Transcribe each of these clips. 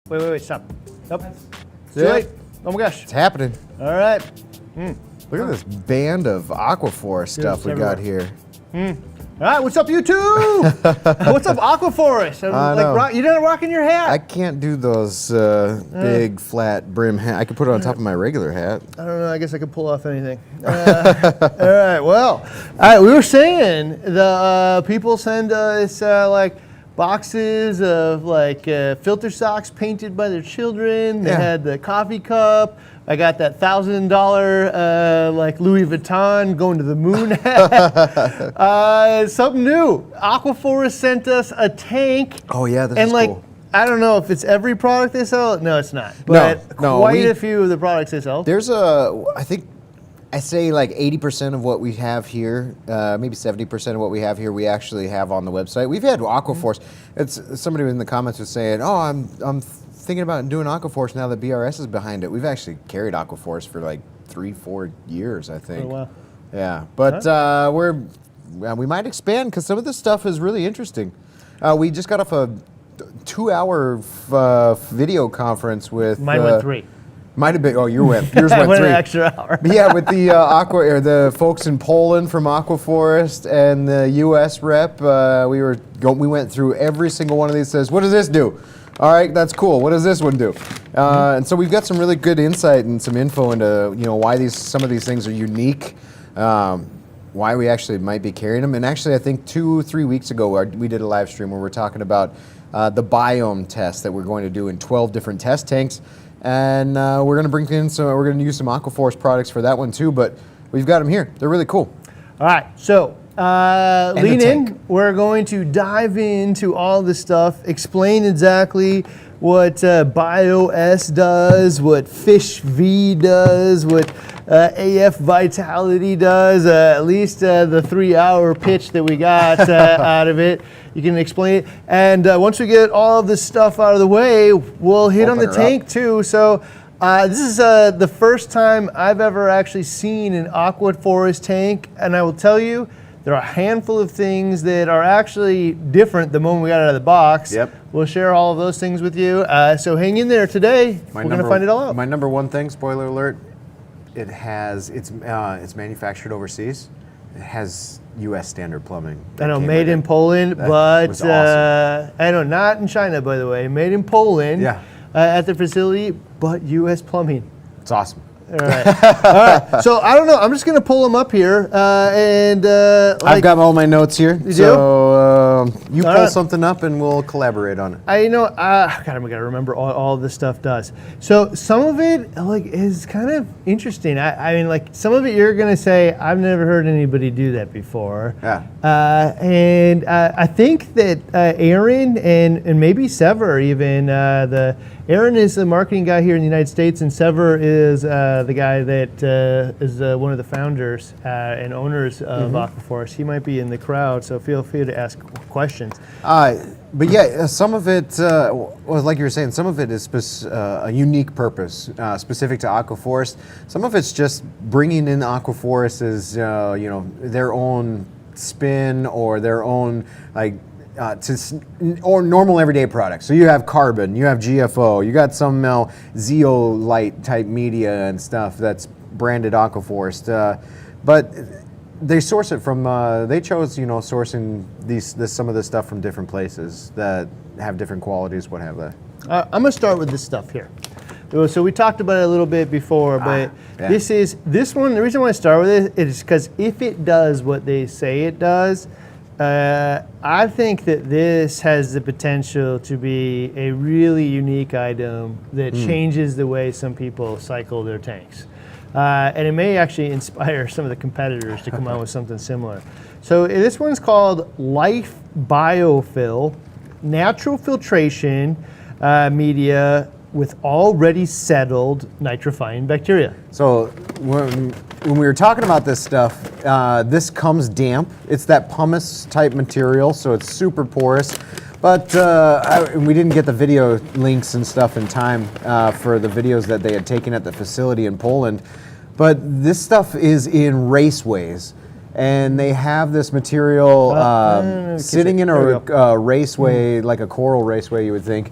Wait, stop. Nope. It's too late. Oh my gosh. It's happening. All right. Look at this band of Aquaforest stuff we got here. All right, what's up, YouTube? What's up, Aquaforest? You're not rocking your hat. I can't do those big flat brim hat. I could put it on top of my regular hat. I don't know. I guess I could pull off anything. All right. Well, we were saying the people send us like boxes of like filter socks painted by their children. They had the coffee cup. I got that $1,000 like Louis Vuitton going to the moon hat. Something new. Aquaforest sent us a tank. Oh yeah, this and is like cool. I don't know if it's every product they sell. No, it's not. But quite a few of the products they sell. There's I think I say like 80% of what we have here, maybe 70% of what we have here, we actually have on the website. We've had Aquaforest. It's somebody in the comments was saying, "Oh, I'm thinking about doing Aquaforest now that BRS is behind it." We've actually carried Aquaforest for like 3-4 years, I think. Oh, wow. Yeah, but we might expand because some of this stuff is really interesting. We just got off a 2-hour video conference with. Mine went 3. Might have been. Oh, yours went 3. I went an extra hour. Yeah, with the the folks in Poland from Aquaforest and the U.S. rep, we went through every single one of these. Says, what does this do? All right, that's cool. What does this one do? And so we've got some really good insight and some info into why some of these things are unique, why we actually might be carrying them. And actually, I think 2-3 weeks ago we did a live stream where we're talking about the biome test that we're going to do in 12 different test tanks. And we're going to bring in we're going to use some Aquaforest products for that one too, but we've got them here. They're really cool. All right, so lean in. We're going to dive into all this stuff, explain exactly what BioS does, what Fish V does, what AF Vitality does, at least the 3-hour pitch that we got out of it. You can explain it. And once we get all of this stuff out of the way, we'll hit on the tank too. So this is the first time I've ever actually seen an Aquaforest tank. And I will tell you, there are a handful of things that are actually different the moment we got it out of the box. Yep. We'll share all of those things with you. So hang in there today. We're going to find it all out. My number one thing, spoiler alert, it's manufactured overseas. It has U.S. standard plumbing. I know, made in Poland, but awesome. I know, not in China, by the way. Made in Poland at the facility, but U.S. plumbing. It's awesome. All right. All right. So I don't know. I'm just going to pull them up here. I've got all my notes here. You so you pull something up and we'll collaborate on it. I got to remember all this stuff does. So some of it is kind of interesting. I mean, some of it you're going to say, I've never heard anybody do that before. Yeah. And I think that Aaron and maybe Sever even, Aaron is the marketing guy here in the United States, and Sever is the guy that is one of the founders and owners of Aquaforest. He might be in the crowd, so feel free to ask questions. But yeah, some of it, like you were saying, some of it is a unique purpose specific to Aquaforest. Some of it's just bringing in Aquaforest as their own spin or their own or normal everyday products. So you have carbon, you have GFO, you got some zeolite type media and stuff that's branded Aquaforest. But they source it from, they chose, sourcing some of this stuff from different places that have different qualities, what have they. I'm going to start with this stuff here. So we talked about it a little bit before, but this one, the reason why I start with it is because if it does what they say it does, I think that this has the potential to be a really unique item that changes the way some people cycle their tanks. And it may actually inspire some of the competitors to come out with something similar. So this one's called Life Biofill, natural filtration media with already settled nitrifying bacteria. So when we were talking about this stuff, this comes damp. It's that pumice type material, so it's super porous. But we didn't get the video links and stuff in time for the videos that they had taken at the facility in Poland. But this stuff is in raceways. And they have this material sitting in a raceway, like a coral raceway, you would think.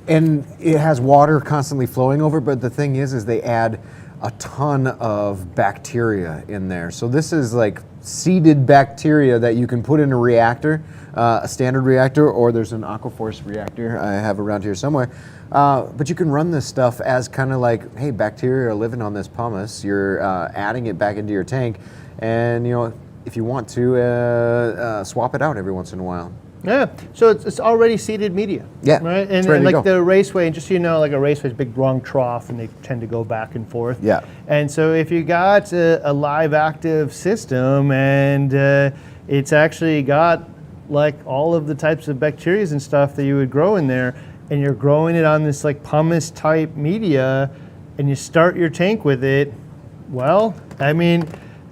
And it has water constantly flowing over, but the thing is they add a ton of bacteria in there. So this is like seeded bacteria that you can put in a reactor, a standard reactor, or there's an Aquaforest reactor I have around here somewhere. But you can run this stuff as kind of like, hey, bacteria are living on this pumice. You're adding it back into your tank, and if you want to, swap it out every once in a while. Yeah, so it's already seeded media. Yeah, right. it's And ready to like go. the raceway, and just so you know, like a raceway is a big long trough, and they tend to go back and forth. Yeah. And so if you got a live active system, and it's actually got like all of the types of bacteria and stuff that you would grow in there, and you're growing it on this like pumice type media, and you start your tank with it, well, I mean,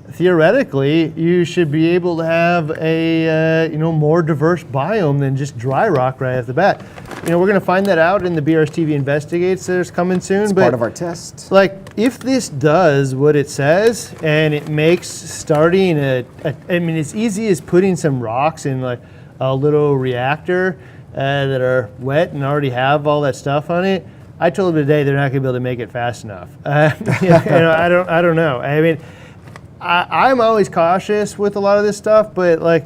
theoretically, you should be able to have a more diverse biome than just dry rock right off the bat. We're going to find that out in the BRS-TV Investigates that's coming soon. It's but part of our test. like, if this does what it says, and it makes starting it's easy as putting some rocks in like a little reactor that are wet and already have all that stuff on it. I told them today they're not going to be able to make it fast enough. I don't know. I mean, I'm always cautious with a lot of this stuff, but like,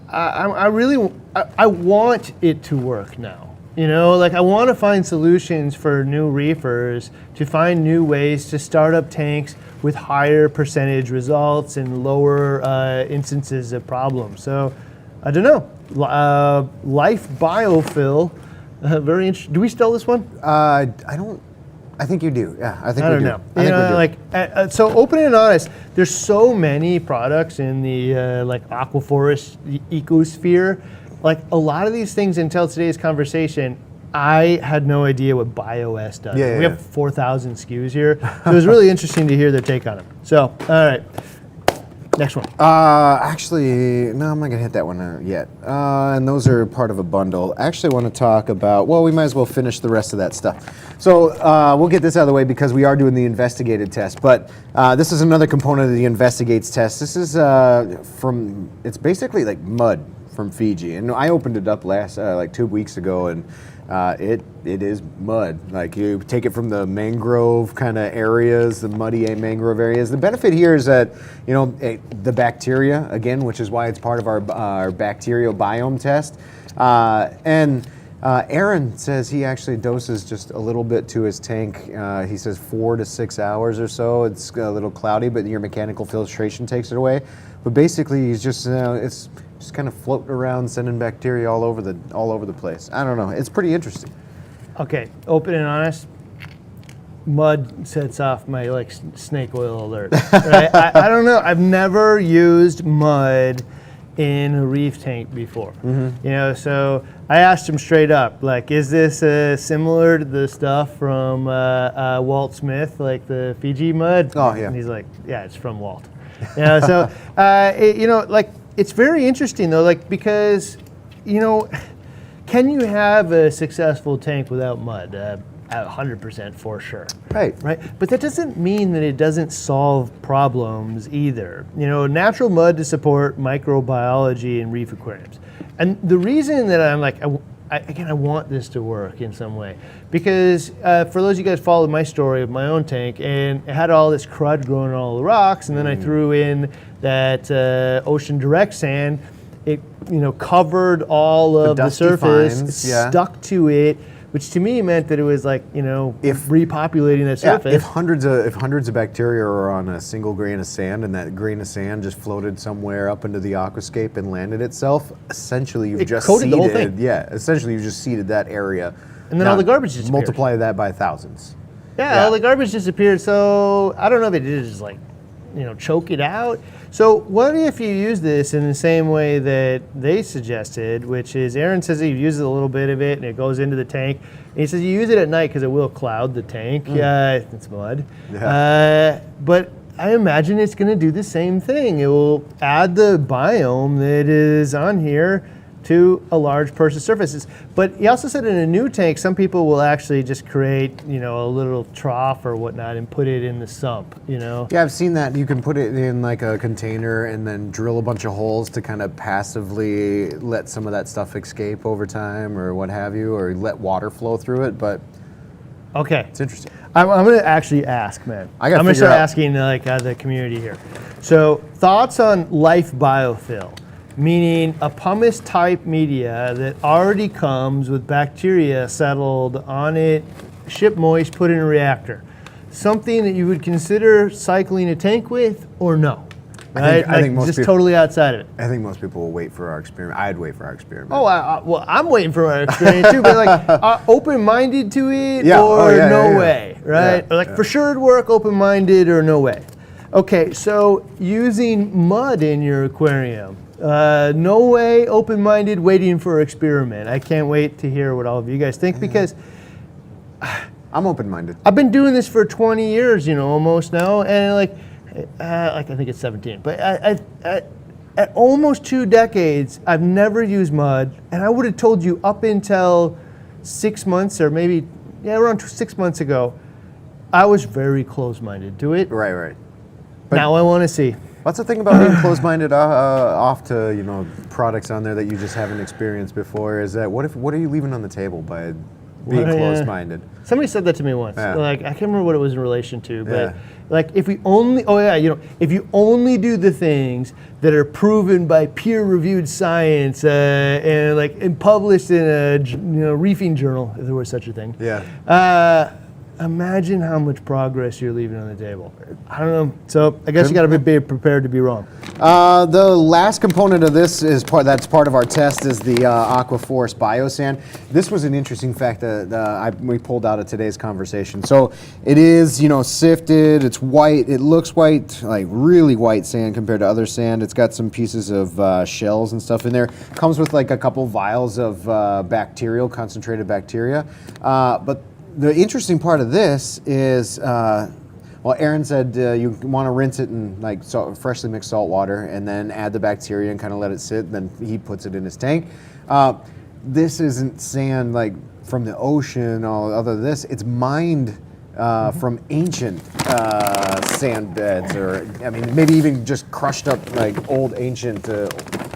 I really want it to work now. Like I want to find solutions for new reefers to find new ways to start up tanks with higher percentage results and lower instances of problems. So I don't know. Life Biofill, very interesting. Do we still this one? I don't. I think you do. Yeah, I think I we don't do. know. I think we do. So open and honest, there's so many products in the like Aquaforest ecosphere. Like a lot of these things until today's conversation, I had no idea what BioS does. Yeah, we have 4,000 SKUs here. So it was really interesting to hear their take on them. So, all right. Next one. Actually, no, I'm not gonna hit that one yet. And those are part of a bundle. I actually want to talk about, well, we might as well finish the rest of that stuff. So we'll get this out of the way because we are doing the investigated test. But this is another component of the investigates test. This is it's basically like mud from Fiji. And I opened it up like 2 weeks ago, and it is mud. Like you take it from the mangrove kind of areas, the muddy mangrove areas. The benefit here is that the bacteria again, which is why it's part of our bacterial biome test. Aaron says he actually doses just a little bit to his tank. He says 4 to 6 hours or so. It's a little cloudy, but your mechanical filtration takes it away. But basically, he's just it's just kind of floating around, sending bacteria all over the place. I don't know. It's pretty interesting. Okay, open and honest. Mud sets off my like snake oil alert. Right? I don't know. I've never used mud in a reef tank before. Mm-hmm. So I asked him straight up, like, is this similar to the stuff from Walt Smith, like the Fiji mud? Oh yeah. And he's like, yeah, it's from Walt. So like it's very interesting though, like because can you have a successful tank without mud? 100% for sure. Right. But that doesn't mean that it doesn't solve problems either. Natural mud to support microbiology in reef aquariums. And the reason that I'm like, I want this to work in some way, because for those of you guys followed my story of my own tank, and it had all this crud growing on all the rocks, and then I threw in that ocean direct sand. It covered all of the surface, stuck to it, which to me meant that it was like if repopulating that surface. If hundreds of bacteria are on a single grain of sand, and that grain of sand just floated somewhere up into the aquascape and landed itself, essentially you've just coated seeded. The whole thing. Yeah, essentially you've just seeded that area. And then all the garbage disappeared. Multiply that by thousands. Yeah, all the garbage disappeared. So I don't know if it did just like choke it out. So what if you use this in the same way that they suggested, which is Aaron says he uses a little bit of it and it goes into the tank. And he says you use it at night because it will cloud the tank. It's mud. Yeah. But I imagine it's going to do the same thing. It will add the biome that is on here to a large porous surfaces. But he also said in a new tank, some people will actually just create, you know, a little trough or whatnot and put it in the sump, you know? Yeah, I've seen that. You can put it in like a container and then drill a bunch of holes to kind of passively let some of that stuff escape over time or what have you, or let water flow through it. But okay, it's interesting. I'm going to actually ask, man. I gotta I'm going to figure start out- asking like the community here. So thoughts on life biofill, meaning a pumice type media that already comes with bacteria settled on it, shipped moist, put in a reactor. Something that you would consider cycling a tank with or no? Right? I think most just people- totally outside of it. I think most people will wait for our experiment. I'd wait for our experiment. Oh, well, I'm waiting for my experience too, but like open-minded to it Yeah. or Oh, yeah, no yeah, yeah. way, right? Yeah, Or like yeah. for sure it'd work, open-minded or no way. Okay, so using mud in your aquarium, no way, open-minded, waiting for experiment. I can't wait to hear what all of you guys think because I'm open-minded. I've been doing this for 20 years, you know, almost now, and like I think it's 17, but at almost 2 decades, I've never used mud, and I would have told you up until 6 months or maybe, around 6 months ago, I was very close-minded to it. Right, right. But Now I want to see. what's the thing about being closed-minded off to, you know, products on there that you just haven't experienced before? Is that what are you leaving on the table by being Well, yeah. closed-minded? Somebody said that to me once. Yeah. Like I can't remember what it was in relation to, but Yeah. like if we only, if you only do the things that are proven by peer-reviewed science and published in a reefing journal, if there was such a thing. Yeah. Imagine how much progress you're leaving on the table. I don't know. So I guess you got to be prepared to be wrong. The last component of this that's part of our test is the Aquaforest biosand. This was an interesting fact that we pulled out of today's conversation. So it is, you know, sifted. It's white. It looks white, like really white sand compared to other sand. It's got some pieces of shells and stuff in there. Comes with like a couple vials of concentrated bacteria. But the interesting part of this is, well, Aaron said you want to rinse it in like freshly mixed salt water and then add the bacteria and kind of let it sit. Then he puts it in his tank. This isn't sand like from the ocean or other than this. It's mined from ancient sand beds, or I mean, maybe even just crushed up like old ancient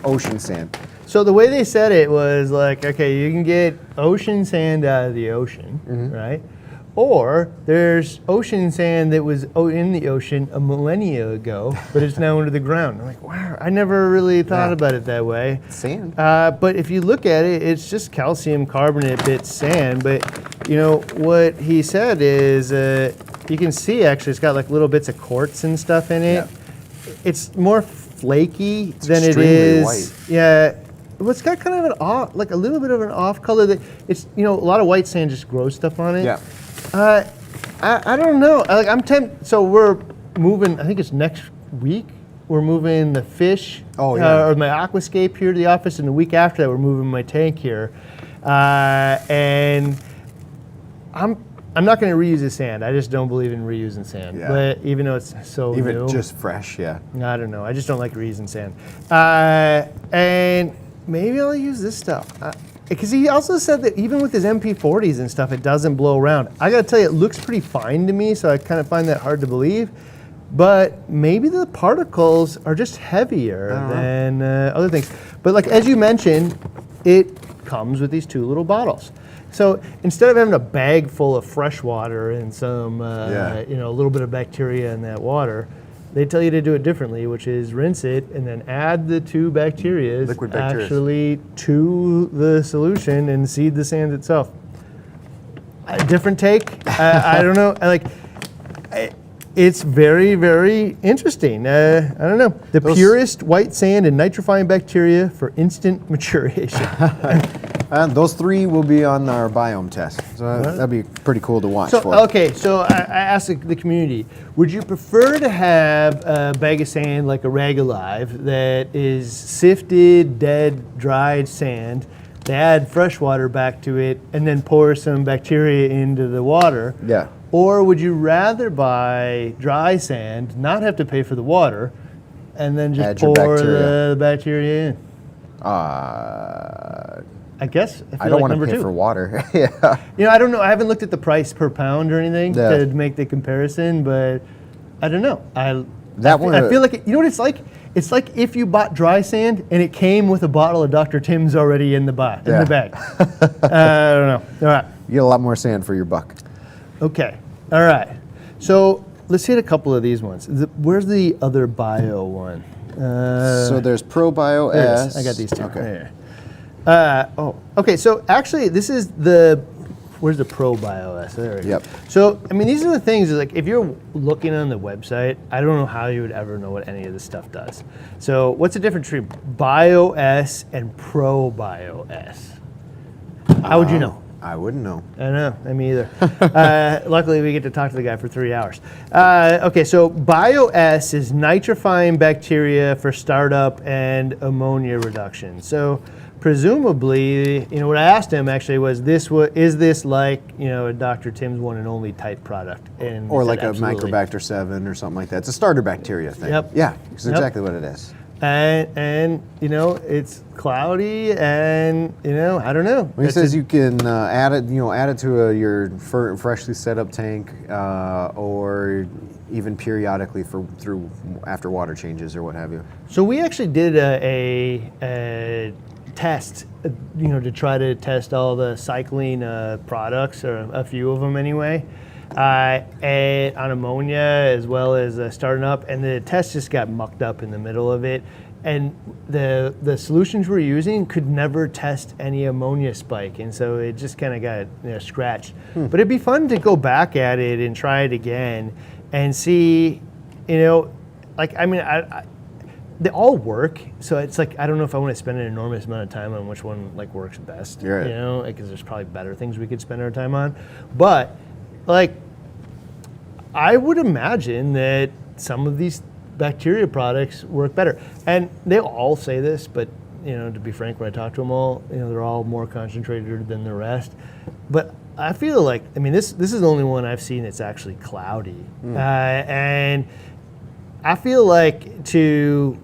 ocean sand. So the way they said it was like, okay, you can get ocean sand out of the ocean, right? Or there's ocean sand that was in the ocean a millennia ago, but it's now under the ground. I'm like, wow, I never really thought about it that way. Sand. But if you look at it, it's just calcium carbonate bit sand. But you know what he said is, you can see actually it's got like little bits of quartz and stuff in it. Yeah. It's more flaky than it extremely is. white. Yeah. Well, it's got kind of an off, like a little bit of an off color that it's, you know, a lot of white sand just grows stuff on it. Yeah. I don't know. Like I'm tempted. So we're moving. I think it's next week. We're moving the fish. Oh, yeah. Or my aquascape here to the office, and the week after that we're moving my tank here. And I'm not going to reuse the sand. I just don't believe in reusing sand. Yeah. But even though it's so Even new, just fresh, yeah. I don't know. I just don't like reusing sand. And maybe I'll use this stuff. Because he also said that even with his MP40s and stuff, it doesn't blow around. I got to tell you, it looks pretty fine to me, so I kind of find that hard to believe. But maybe the particles are just heavier than other things. But like as you mentioned, it comes with these 2 little bottles. So instead of having a bag full of fresh water and some, a little bit of bacteria in that water, they tell you to do it differently, which is rinse it and then add the 2 bacteria Liquid bacteria actually to the solution and seed the sand itself. A different take. I don't know. It's very, very interesting. I don't know. The purest white sand and nitrifying bacteria for instant maturation. Those 3 will be on our biome test. So that'd be pretty cool to watch for. Okay, so I asked the community, would you prefer to have a bag of sand like a Relied that is sifted, dead, dried sand, to add fresh water back to it, and then pour some bacteria into the water? Yeah. Or would you rather buy dry sand, not have to pay for the water, and then just Add your pour bacteria. the bacteria in? I guess I feel I don't like want to number pay 2. for water. Yeah. You know, I don't know. I haven't looked at the price per pound or anything to make the comparison, but I don't know. I feel like you know what it's like. It's like if you bought dry sand and it came with a bottle of Dr. Tim's already in the bag. I don't know. All right. You get a lot more sand for your buck. Okay. All right. So let's hit a couple of these ones. Where's the other bio one? So there's ProBio There it S. is. I got these two. Okay. Okay. So actually, this is where's the ProBio S? There we go. Yep. So I mean, these are the things. Like, if you're looking on the website, I don't know how you would ever know what any of this stuff does. So what's the difference between Bio S and ProBio S? How would you know? I wouldn't know. I don't know, me either. Luckily, we get to talk to the guy for 3 hours. Okay, so Bio-S is nitrifying bacteria for startup and ammonia reduction. So presumably, you know, what I asked him actually was, is this like, you know, a Dr. Tim's one and only type product? And Or he like said, a absolutely. Microbacter 7 or something like that. It's a starter bacteria thing. Yep. Yeah, it's Yep. exactly what it is. And you know, it's cloudy, and you know, I don't know. He says you can add it to your freshly set up tank, or even periodically through after water changes or what have you. So we actually did a test, you know, to try to test all the cycling products, or a few of them anyway, on ammonia as well as starting up, and the test just got mucked up in the middle of it, and the solutions we're using could never test any ammonia spike, and so it just kind of got scratched. But it'd be fun to go back at it and try it again and see, you know, like, I mean, they all work, so it's like, I don't know if I want to spend an enormous amount of time on which one like works best. Right. You know, because there's probably better things we could spend our time on. But like, I would imagine that some of these bacteria products work better, and they all say this, but you know, to be frank, when I talk to them all, you know, they're all more concentrated than the rest. But I feel like, I mean, this is the only one I've seen that's actually cloudy, and I feel like to,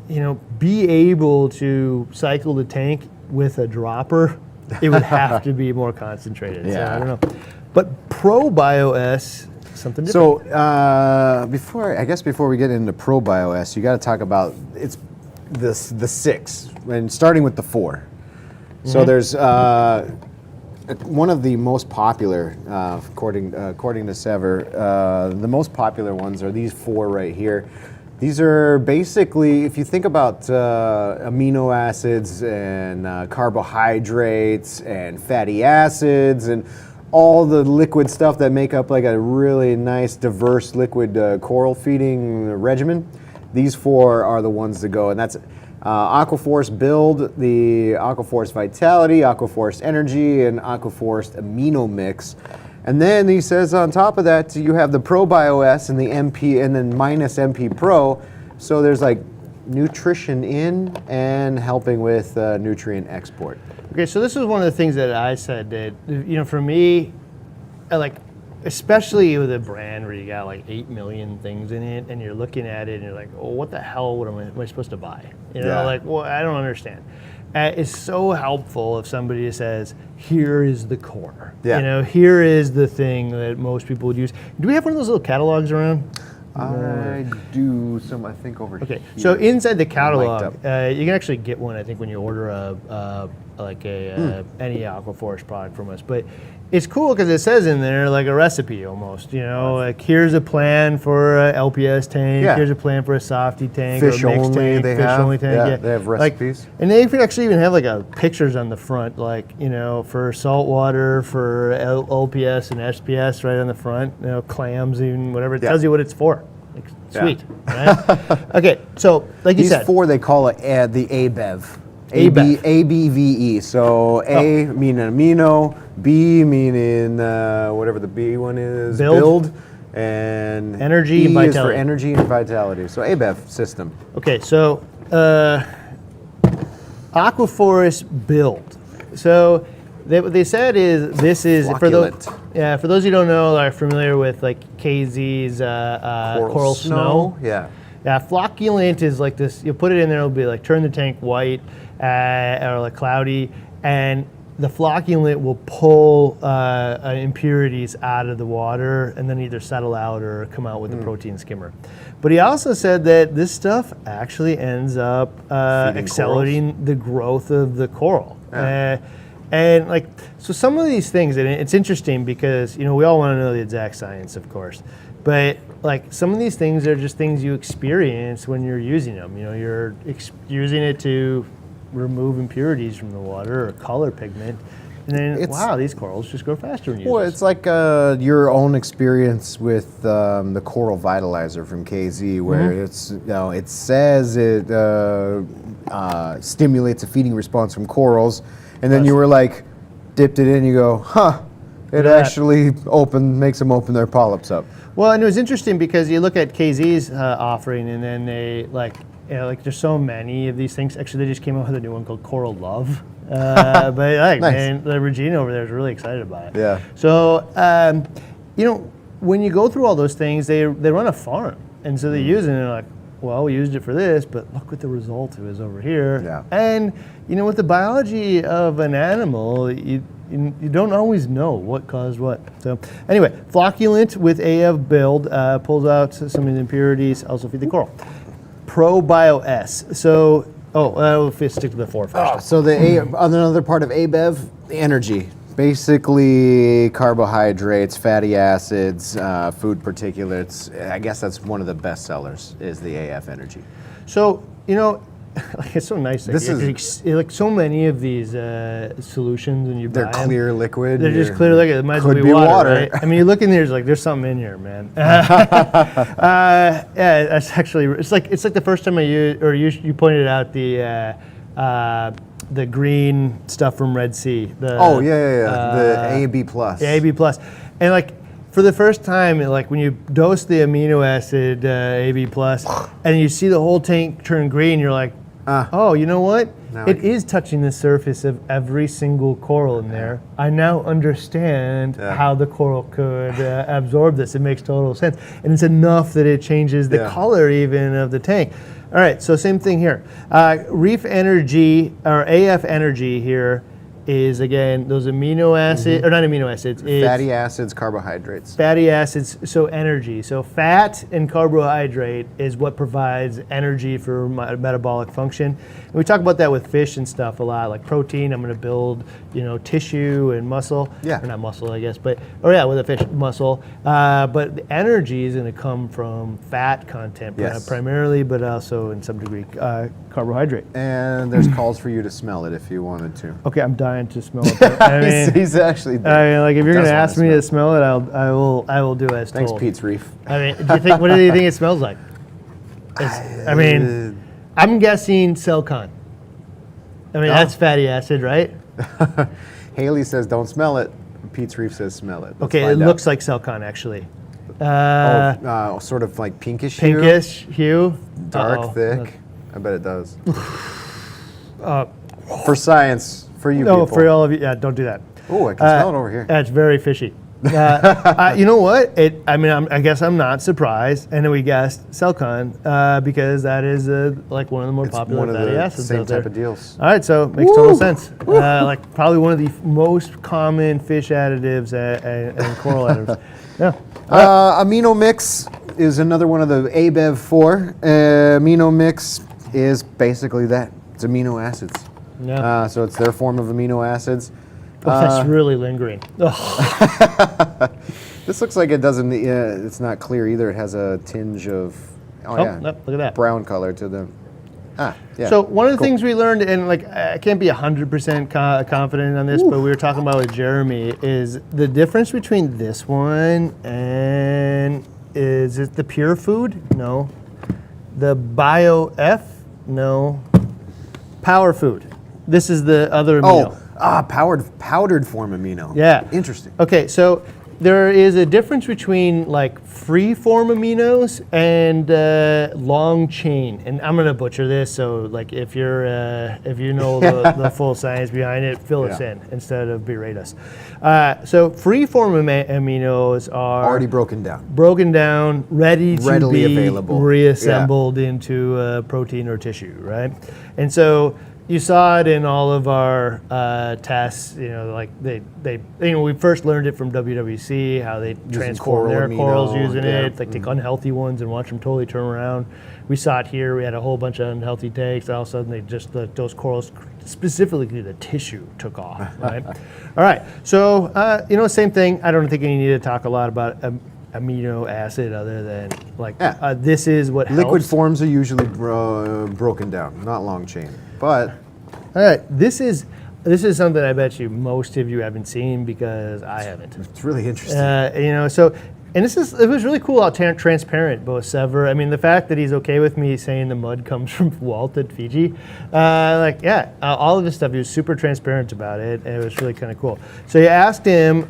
you know, be able to cycle the tank with a dropper, it would have to be more concentrated. Yeah. So I don't know. But ProBio-S, something different. So before we get into ProBio-S, you got to talk about the 6, and starting with the 4. So there's one of the most popular, according to Sever, the most popular ones are these 4 right here. These are basically, if you think about amino acids and carbohydrates and fatty acids and all the liquid stuff that make up like a really nice, diverse liquid coral feeding regimen, these 4 are the ones to go, and that's Aquaforest Build, the Aquaforest Vitality, Aquaforest Energy, and Aquaforest Amino Mix. And then he says on top of that, you have the ProBio-S and the MP, and then minus MP Pro. So there's like nutrition in and helping with nutrient export. Okay, so this is one of the things that I said that, you know, for me, like, especially with a brand where you got like 8 million things in it, and you're looking at it and you're like, oh, what the hell am I supposed to buy? You know, Yeah. like, well, I don't understand. It's so helpful if somebody says, here is the core. Yeah. You know, here is the thing that most people would use. Do we have one of those little catalogs around? I do some, I think, over here. Okay, so inside the catalog, Mic'd you can actually get one, I think, when you order any Aquaforest product from us. But it's cool because it says in there like a recipe almost, you know, like here's a plan for a LPS tank, Yeah. here's a plan for a softy tank, Fish or a mixed only tank, they fish have. only tank. Yeah, they have recipes. Like, and they can actually even have like pictures on the front, like, you know, for saltwater, for LPS and SPS right on the front, you know, clams, even whatever. It tells you what it's for. Like, sweet. Right? Okay, so like you These said, 4 they call it the ABEV. ABEV. ABVE. So A meaning amino, B meaning whatever the B one is, Build. and Energy and E is for vitality. energy and vitality. So ABEV system. okay, so Aquaforest Build. So what they said is this is for those. Flocculent. Yeah, for those who don't know, are familiar with like KZ's Coral Snow. Yeah. Yeah, flocculant is like this. You'll put it in there, it'll be like turn the tank white or like cloudy, and the flocculant will pull impurities out of the water and then either settle out or come out with the protein skimmer. But he also said that this stuff actually ends up accelerating the growth of the coral. Yeah. And like, so some of these things, and it's interesting because, you know, we all want to know the exact science, of course, but like some of these things are just things you experience when you're using them. You know, you're using it to remove impurities from the water or color pigment, and then wow, these corals just grow faster when you use It's like your own experience with the coral vitalizer from KZ, where it's, you know, it says it stimulates a feeding response from corals, and then you were like dipped it in, you go, huh, it actually makes them open their polyps up. Well, and it was interesting because you look at KZ's offering, and then they like, you know, like there's so many of these things. Actually, they just came out with a new one called Coral Love. But like, nice. Man, the Regina over there is really excited about it. Yeah. So, you know, when you go through all those things, they run a farm, and so they use it, and they're like, well, we used it for this, but look what the result is over here. Yeah. And you know, with the biology of an animal, you don't always know what caused what. So anyway, flocculant with AF build pulls out some of the impurities, also feed the coral. ProBioS. So, we'll stick to the 4 first. So another part of ABEV, the energy. Basically carbohydrates, fatty acids, food particulates. I guess that's one of the best sellers is the AF energy. So, you know, like, it's so nice. Like, This is like so many of these solutions, and they're clear liquid. They're just clear liquid. It might as well be water, right? I mean, you look in there, it's like there's something in here, man. Yeah, that's actually it's like the first time you pointed out the green stuff from Red Sea. The AB plus. The AB plus, and like for the first time, like when you dose the amino acid AB plus, and you see the whole tank turn green, you're like, oh, you know what? It is touching the surface of every single coral in there. I now understand how the coral could absorb this. It makes total sense. And it's enough that it changes the color even of the tank. All right, so same thing here. Reef energy, or AF energy here, is again those amino acids, or not amino acids. It's fatty acids, carbohydrates. Fatty acids, so energy. So fat and carbohydrate is what provides energy for metabolic function. And we talk about that with fish and stuff a lot, like protein. I'm going to build, you know, tissue and muscle. Yeah. Or not muscle, I guess, but with a fish, muscle. But the energy is going to come from fat content primarily, but also in some degree carbohydrate. And there's calls for you to smell it if you wanted to. Okay, I'm dying to smell it. I mean, he's actually. I mean, like if you're going to ask me to smell it, I will do as told. Thanks, Pete's Reef. I mean, what do you think it smells like? I mean, I'm guessing Selcon. I mean, that's fatty acid, right? Haley says don't smell it. Pete's Reef says smell it. Okay, it looks like Selcon actually. Sort of like pinkish hue. Dark, thick. I bet it does. For science, for you people. No, for all of you, don't do that. Oh, I can smell it over here. It's very fishy. You know what? I guess I'm not surprised, and then we guessed Selcon because that is like one of the more popular fatty acids same out there. type of deals. All right, so it makes total sense. Like probably one of the most common fish additives and coral additives. Yeah. Amino mix is another one of the ABEV 4. Amino mix is basically that. It's amino acids. Yeah. So it's their form of amino acids. That's really lingering. This looks like it doesn't. It's not clear either. It has a tinge of. Look at that. Brown color to the. Yeah. So one of the things we learned, and like I can't be 100% confident on this, but we were talking about with Jeremy, is the difference between this one and is it the pure food? No. The Bio F? No. Power food. This is the other amino. Powdered form amino. Yeah. Interesting. Okay, so there is a difference between like free form aminos and long chain. And I'm gonna butcher this, so like if you know the full science behind it, fill us in instead of berate us. So free form aminos are Already broken down, ready to readily be available. reassembled into protein or tissue, right? And so you saw it in all of our tests. You know, like we first learned it from WWC, how they transform their corals using it, like take unhealthy ones and watch them totally turn around. We saw it here. We had a whole bunch of unhealthy takes. All of a sudden, those corals, specifically the tissue, took off. Right. All right. So same thing. I don't think you need to talk a lot about amino acid other than like this is what Liquid helps. forms are usually broken down, not long chain. But all right, this is something I bet you most of you haven't seen because I haven't. it's really interesting. And it was really cool how transparent both Sever. I mean, the fact that he's okay with me saying the mud comes from Walt at Fiji, all of this stuff. He was super transparent about it, and it was really kind of cool. So you asked him,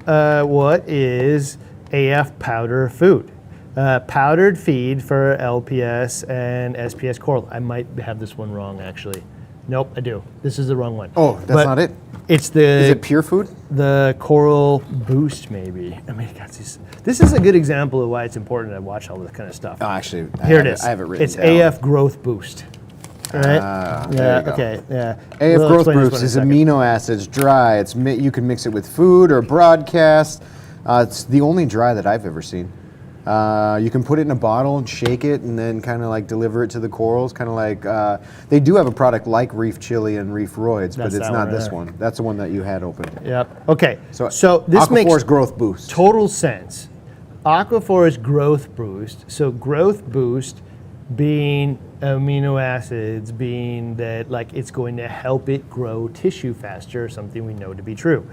what is AF powder food? Powdered feed for LPS and SPS coral. I might have this one wrong, actually. Nope, I do. This is the wrong one. Oh, that's not it? It's Is it pure food? the Coral Boost, maybe. I mean, this is a good example of why it's important to watch all this kind of stuff. Oh, actually, Here it is. I have it written It's down. AF Growth Boost. All right? there you go. Okay, yeah. AF We'll growth explain this one boost in a is second. amino acids, dry. You can mix it with food or broadcast. It's the only dry that I've ever seen. You can put it in a bottle and shake it and then kind of like deliver it to the corals. Kind of like, they do have a product like Reef Chili and Reef Roids, but That's it's that not one this there. one. That's the one that you had open. Yep. Okay. So this Aquaforest makes growth boost. total sense. Aquaforest Growth Boost. So growth boost being amino acids, being that like it's going to help it grow tissue faster, something we know to be true.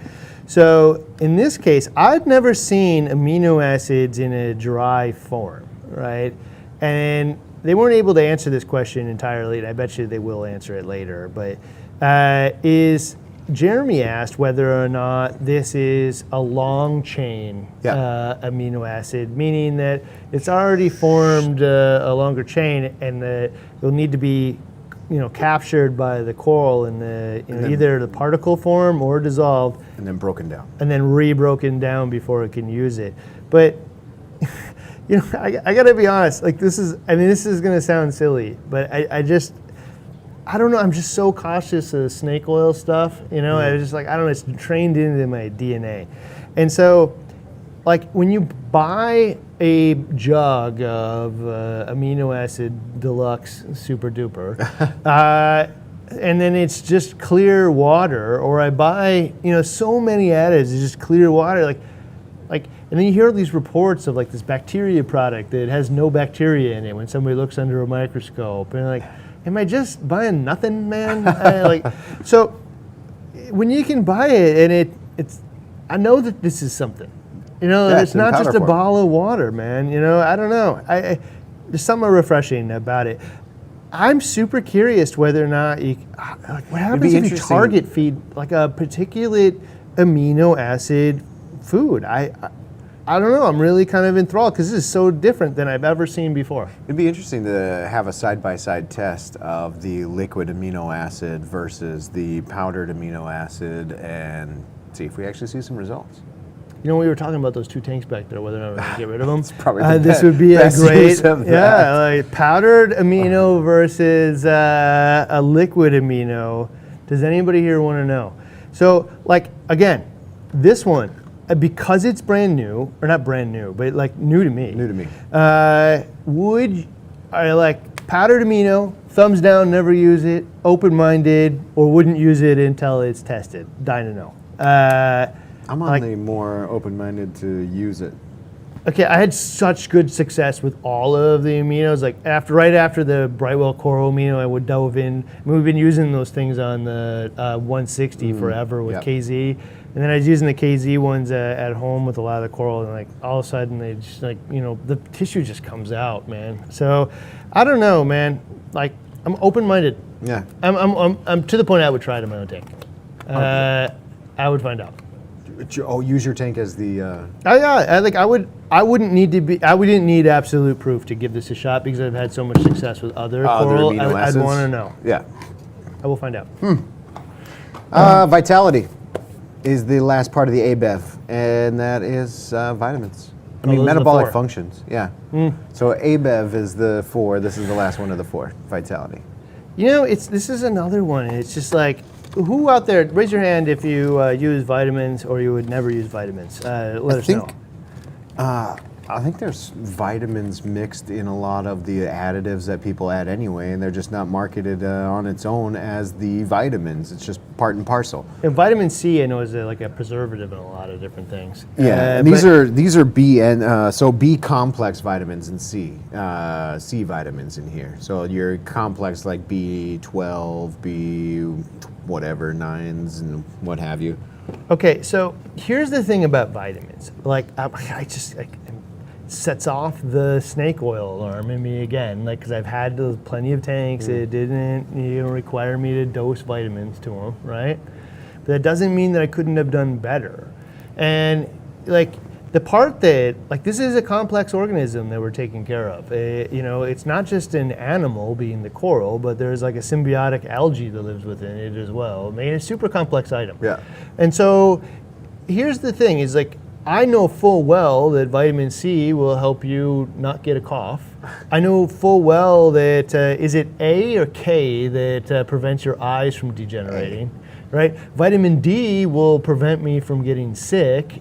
So in this case, I've never seen amino acids in a dry form, right? And they weren't able to answer this question entirely, and I bet you they will answer it later. But Jeremy asked whether or not this is a long chain amino acid, meaning that it's already formed a longer chain, and that it'll need to be, captured by the coral in the either the particle form or dissolved, And then broken down. and then re-broken down before it can use it. But I gotta be honest. Like this is gonna sound silly, but I don't know. I'm just so cautious of snake oil stuff. I was just like, I don't know. It's trained into my DNA. And so, like, when you buy a jug of amino acid deluxe super duper, and then it's just clear water, or I buy, so many additives, it's just clear water, and then you hear these reports of like this bacteria product that has no bacteria in it when somebody looks under a microscope, and like, am I just buying nothing, man? So when you can buy it and it's, I know that this is something, it's not just a bottle of water, man. I don't know. There's something refreshing about it. I'm super curious whether or not what happens if you target feed like a particulate amino acid food. I don't know. I'm really kind of enthralled because this is so different than I've ever seen before. It'd be interesting to have a side-by-side test of the liquid amino acid versus the powdered amino acid and see if we actually see some results. We were talking about those two tanks back there, whether or not we're going to get rid of them. It's probably this would be a great, use of that. like powdered amino versus a liquid amino. Does anybody here want to know? So, like, again, this one, because it's brand new, or not brand new, but like new to me. New to me. I like powdered amino, thumbs down, never use it, open-minded, or wouldn't use it until it's tested. Dying to know. I'm on the more open-minded to use it. Okay, I had such good success with all of the aminos. Like right after the Brightwell Coral amino, I would delve in. We've been using those things on the 160 forever with KZ, and then I was using the KZ ones at home with a lot of the coral, and like all of a sudden they just the tissue just comes out, man. So I don't know, man. Like I'm open-minded. Yeah. I'm to the point I would try it in my own tank. I would find out. use your tank as the. I wouldn't need to be. I wouldn't need absolute proof to give this a shot because I've had so much success with other coral. amino I'd acids? want to know. Yeah. I will find out. Vitality is the last part of the ABEV, and that is vitamins. I mean, those are the metabolic 4. functions. Yeah. So ABEV is the 4. This is the last one of the 4. Vitality. You know, this is another one. It's just like, who out there? Raise your hand if you use vitamins or you would never use vitamins. Let us know. I think there's vitamins mixed in a lot of the additives that people add anyway, and they're just not marketed on its own as the vitamins. It's just part and parcel. And vitamin C, I know, is like a preservative in a lot of different things. Yeah, and these are B and so B complex vitamins and C vitamins in here. So your complex like B12, B whatever 9s and what have you. Okay, so here's the thing about vitamins. Like, it sets off the snake oil alarm in me again. Like, because I've had plenty of tanks. It didn't require me to dose vitamins to them, right? But that doesn't mean that I couldn't have done better. And like the part that, like, this is a complex organism that we're taking care of. It's not just an animal being the coral, but there's like a symbiotic algae that lives within it as well. I mean, it's a super complex item. Yeah. And so here's the thing is like, I know full well that vitamin C will help you not get a cough. I know full well that, is it A or K that prevents your eyes from degenerating? Right? Vitamin D will prevent me from getting sick.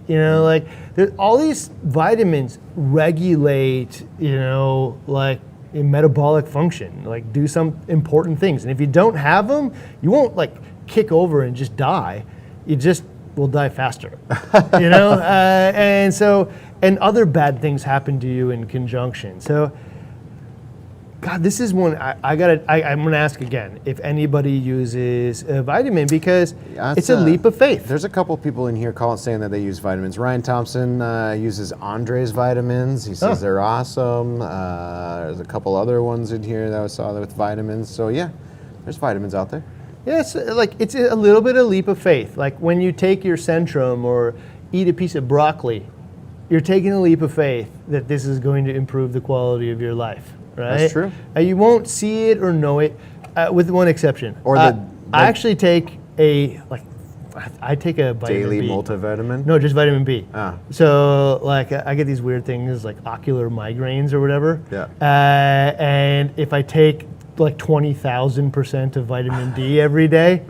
All these vitamins regulate, like a metabolic function, like do some important things. And if you don't have them, you won't like kick over and just die. You just will die faster, and other bad things happen to you in conjunction. So, God, this is one I'm gonna ask again if anybody uses a vitamin because it's a leap of faith. There's a couple people in here saying that they use vitamins. Ryan Thompson uses Andre's vitamins. He says they're awesome. There's a couple other ones in here that I saw with vitamins. So yeah, there's vitamins out there. Yes, it's a little bit of leap of faith. Like when you take your Centrum or eat a piece of broccoli, you're taking a leap of faith that this is going to improve the quality of your life, right? That's true. You won't see it or know it, with one exception. I actually take I take a vitamin daily B. multivitamin? No, just vitamin B. Ah. So like I get these weird things like ocular migraines or whatever. Yeah. And if I take like 20,000% of vitamin D every day,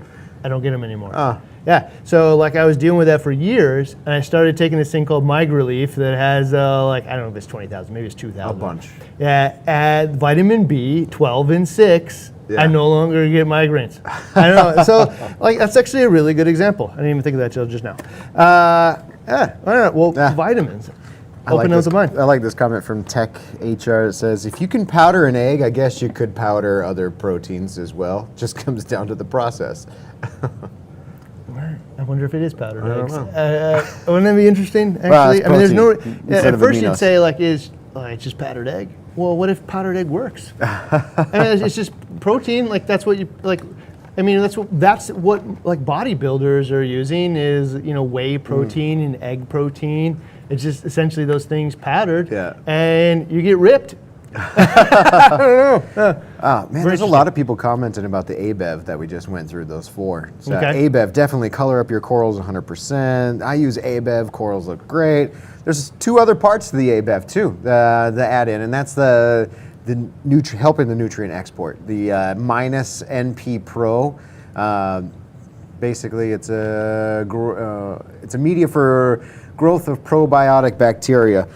I don't get them anymore. Yeah, so like I was dealing with that for years, and I started taking this thing called Mig Relief that has I don't know if it's 20,000, maybe it's 2,000. A bunch. Yeah, add vitamin B, 12 and 6. Yeah. I no longer get migraines. I know. So like that's actually a really good example. I didn't even think of that till just now. Vitamins. Open up the mind. I like this comment from Tech HR. It says, if you can powder an egg, I guess you could powder other proteins as well. Just comes down to the process. I wonder if it is powdered eggs. don't know. Wouldn't that be interesting? Actually, Well, it's there's no. protein instead At of first, you'd aminos. say it's just powdered egg. Well, what if powdered egg works? It's just protein. Like that's what you like. I mean, that's what like bodybuilders are using is whey protein and egg protein. It's just essentially those things powdered, and you get ripped. I don't know. Man, there's a lot of people commenting about the ABEV that we just went through, those 4. So Okay. ABEV, definitely color up your corals 100%. I use ABEV, corals look great. There's 2 other parts to the ABEV too, the add-in, and that's the helping the nutrient export. The minus NP Pro. Basically, it's a media for growth of probiotic bacteria.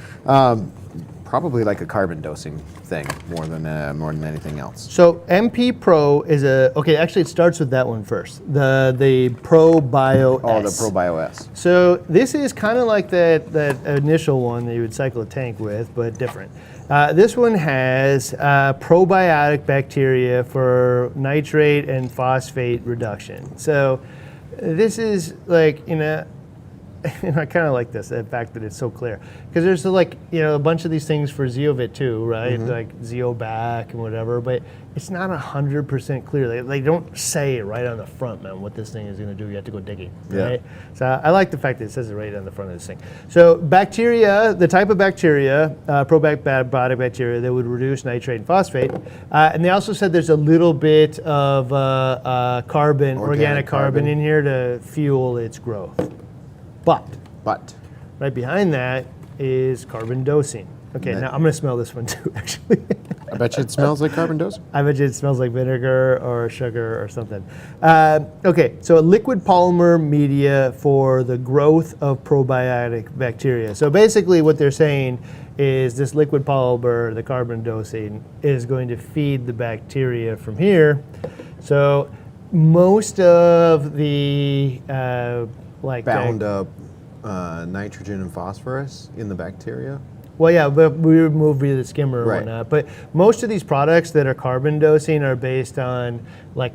Probably like a carbon dosing thing more than anything else. So MP Pro is actually it starts with that one first. The Pro Bio S. Oh, the Pro Bio S. So this is kind of like that initial one that you would cycle a tank with, but different. This one has probiotic bacteria for nitrate and phosphate reduction. So this is like I kind of like this, the fact that it's so clear. Because there's like, a bunch of these things for Zeovit too, right? Like Zeobac and whatever, but it's not 100% clear. They don't say right on the front, man, what this thing is going to do. You have to go digging, right? So I like the fact that it says it right on the front of this thing. So bacteria, the type of bacteria, probiotic bacteria that would reduce nitrate and phosphate. And they also said there's a little bit of carbon, organic carbon in here to fuel its growth. But right behind that is carbon dosing. Okay, now I'm going to smell this one too, actually. I bet you it smells like carbon dosing. I bet you it smells like vinegar or sugar or something. Okay, so a liquid polymer media for the growth of probiotic bacteria. So basically what they're saying is this liquid polymer, the carbon dosing, is going to feed the bacteria from here. So most of the bound up nitrogen and phosphorus in the bacteria. Well, yeah, but we remove via the skimmer or Right. whatnot. But most of these products that are carbon dosing are based on, I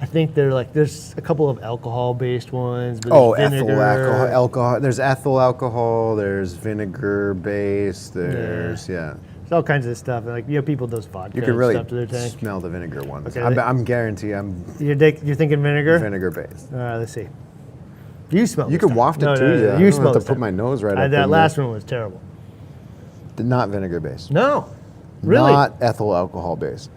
think they're there's a couple of alcohol-based ones. But Ethyl alcohol. There's ethyl alcohol. There's vinegar-based. There's There's all kinds of stuff. People dose vodka You can really stuff to their tank. smell the vinegar ones. Okay, I'm guarantee I'm You're thinking vinegar? vinegar-based. All right, let's see. You smell. You this can time. waft it No, too. no, no, Yeah, you I smell. don't have this to put time. my nose right up. That last one was terrible. Not vinegar-based. No, really. Not ethyl alcohol-based.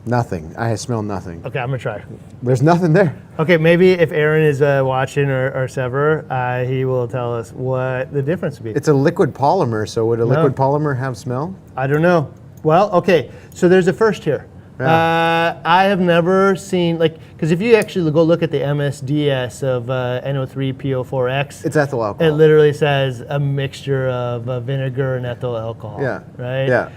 Nothing. I smell nothing. Okay, I'm gonna try. There's nothing there. Okay, maybe if Aaron is watching or Sever, he will tell us what the difference would be. It's a liquid polymer, so would a liquid polymer have smell? I don't know. Well, okay, so there's a first here. Yeah. I have never seen, because if you actually go look at the MSDS of NO3PO4X, It's ethyl alcohol. it literally says a mixture of vinegar and ethyl alcohol. Yeah. Right? Yeah.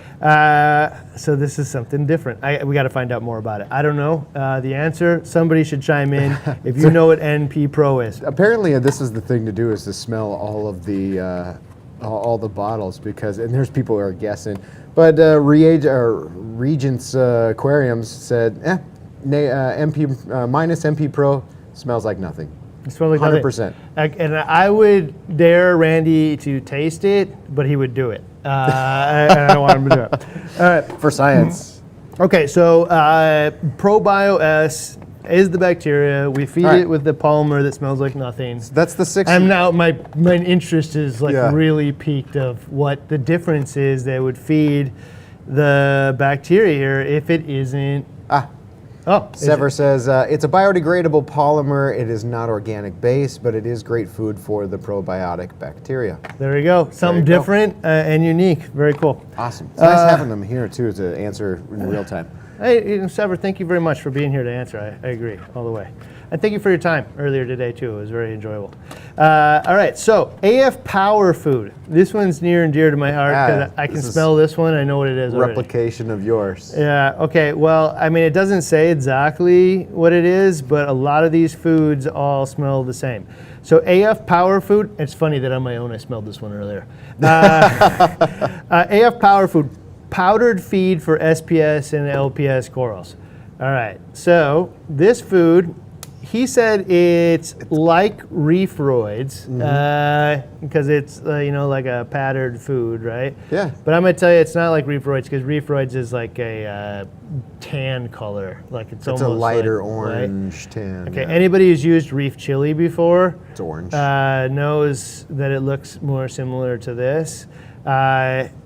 So this is something different. We got to find out more about it. I don't know the answer. Somebody should chime in if you know what NP Pro is. Apparently, this is the thing to do, is to smell all of the bottles, and there's people who are guessing. But Regents Aquariums said, MP minus MP Pro smells like nothing. It smells like 100%. And I would dare Randy to taste it, but he would do it. And I don't want him to do it. All right. For science. Okay, so ProBioS is the bacteria. We feed it with the polymer that smells like nothing. That's the 6. And now my interest is Yeah. really peaked of what the difference is that would feed the bacteria here if it isn't. Sever says, it's a biodegradable polymer. It is not organic based, but it is great food for the probiotic bacteria. There you go. Something There you go. different and unique. Very cool. Awesome. It's nice having them here, too, to answer in real time. Hey, Sever, thank you very much for being here to answer. I agree all the way. And thank you for your time earlier today, too. It was very enjoyable. All right, so AF Power Food. This one's near and dear to my heart because I can smell this one. I know what it is already. Replication of yours. Yeah, okay. Well, I mean, it doesn't say exactly what it is, but a lot of these foods all smell the same. So AF Power Food, it's funny that on my own I smelled this one earlier. AF Power Food, powdered feed for SPS and LPS corals. All right, so this food, he said it's like Reefroids because it's like a powdered food, right? Yeah. But I'm gonna tell you, it's not like Reefroids because Reefroids is like a tan color, it's almost a lighter like, orange tan. Okay. Yeah. Anybody who's used Reef chili before It's orange. knows that it looks more similar to this.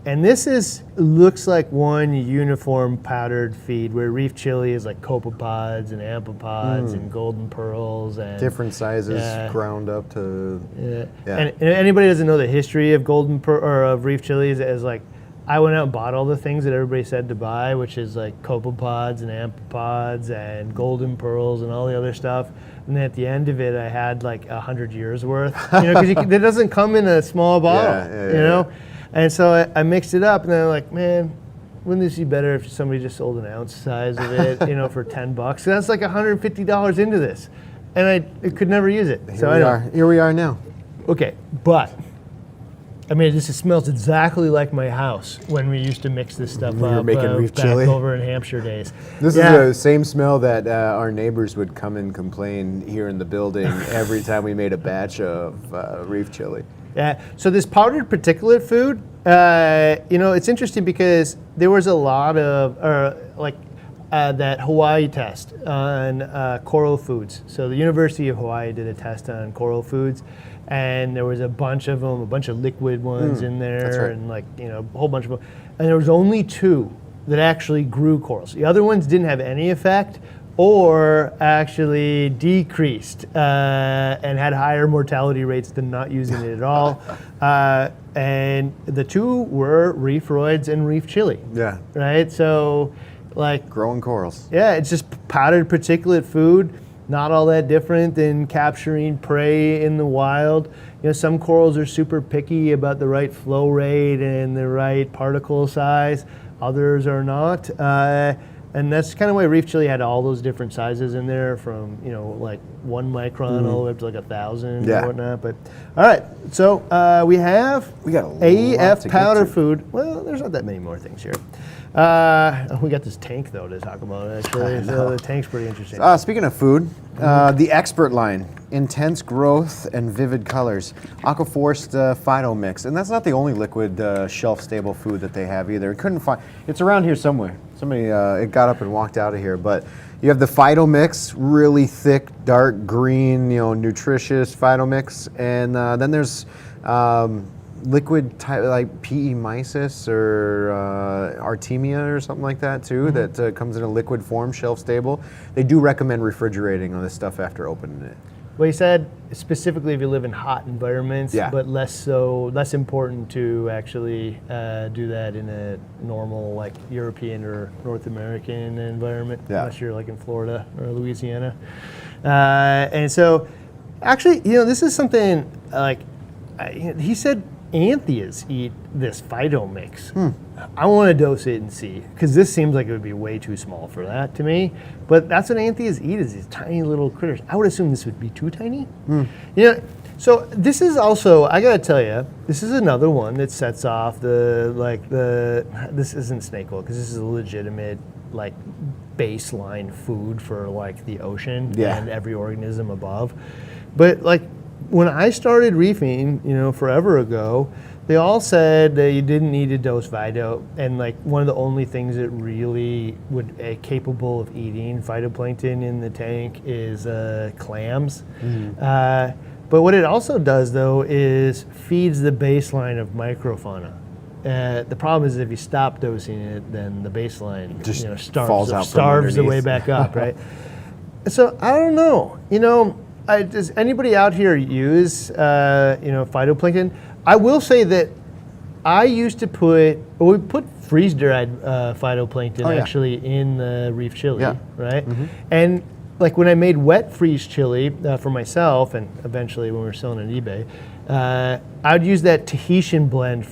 And this looks like one uniform powdered feed, where Reef chili is like copepods and amphipods and golden pearls and Different sizes ground up to. Yeah. Yeah. And anybody doesn't know the history of of Reef chilies is I went out and bought all the things that everybody said to buy, which is like copepods and amphipods and golden pearls and all the other stuff. And then at the end of it, I had 100 years worth, because it doesn't come in a small bottle, Yeah. And so I mixed it up, and then I'm like, man, wouldn't this be better if somebody just sold an ounce size of it, for $10? So that's like $150 into this, and I could never use it. Here we are now. Okay, but I mean, it smells exactly like my house when we used to mix this stuff When you were up making reef back chili? over in Hampshire days. This Yeah. is the same smell that our neighbors would come and complain here in the building every time we made a batch of reef chili. Yeah. So this powdered particulate food, it's interesting because there was a lot of that Hawaii test on coral foods. So the University of Hawaii did a test on coral foods, and there was a bunch of them, a bunch of liquid ones in there, that's right. and a whole bunch of them. And there was only 2 that actually grew corals. The other ones didn't have any effect, or actually decreased and had higher mortality rates than not using it at all. And the 2 were reef roids and reef chili. Yeah. Right? So, growing corals. Yeah, it's just powdered particulate food, not all that different than capturing prey in the wild. Some corals are super picky about the right flow rate and the right particle size. Others are not. And that's kind of why reef chili had all those different sizes in there, from 1 micron all the way up to 1,000 Yeah. or whatnot. But all right, so we got a lot AF to get powder to. food. Well, there's not that many more things here. We got this tank though to talk about actually. So the tank's pretty interesting. Speaking of food, the expert line, intense growth and vivid colors. Aquaforest Phyto Mix, and that's not the only liquid shelf-stable food that they have either. Couldn't find. It's around here somewhere. Somebody it got up and walked out of here, but you have the Phyto Mix, really thick, dark green, nutritious Phyto Mix, and then there's liquid type like PE mysis or Artemia or something like that too, that comes in a liquid form, shelf stable. They do recommend refrigerating on this stuff after opening it. Well, you said specifically if you live in hot environments, Yeah. but less important to actually do that in a normal European or North American environment, Yeah. unless you're in Florida or Louisiana. And so, actually, this is something he said Anthias eat this Phyto Mix. I want to dose it and see, because this seems like it would be way too small for that to me. But that's what Anthias eat, is these tiny little critters. I would assume this would be too tiny. So this is also, I gotta tell you, this is another one that sets off this isn't snake oil, because this is a legitimate baseline food for the ocean and every organism above. But when I started reefing, forever ago, they all said that you didn't need to dose Phyto, and one of the only things that really would capable of eating phytoplankton in the tank is clams. But what it also does though is feeds the baseline of microfauna. The problem is if you stop dosing it, then the baseline Just falls out from starves the way underneath. back up, right? So I don't know. Does anybody out here use phytoplankton? I will say that I used to we put freeze-dried phytoplankton actually in the reef chili, right? And when I made wet freeze chili for myself, and eventually when we were selling on eBay, I would use that Tahitian blend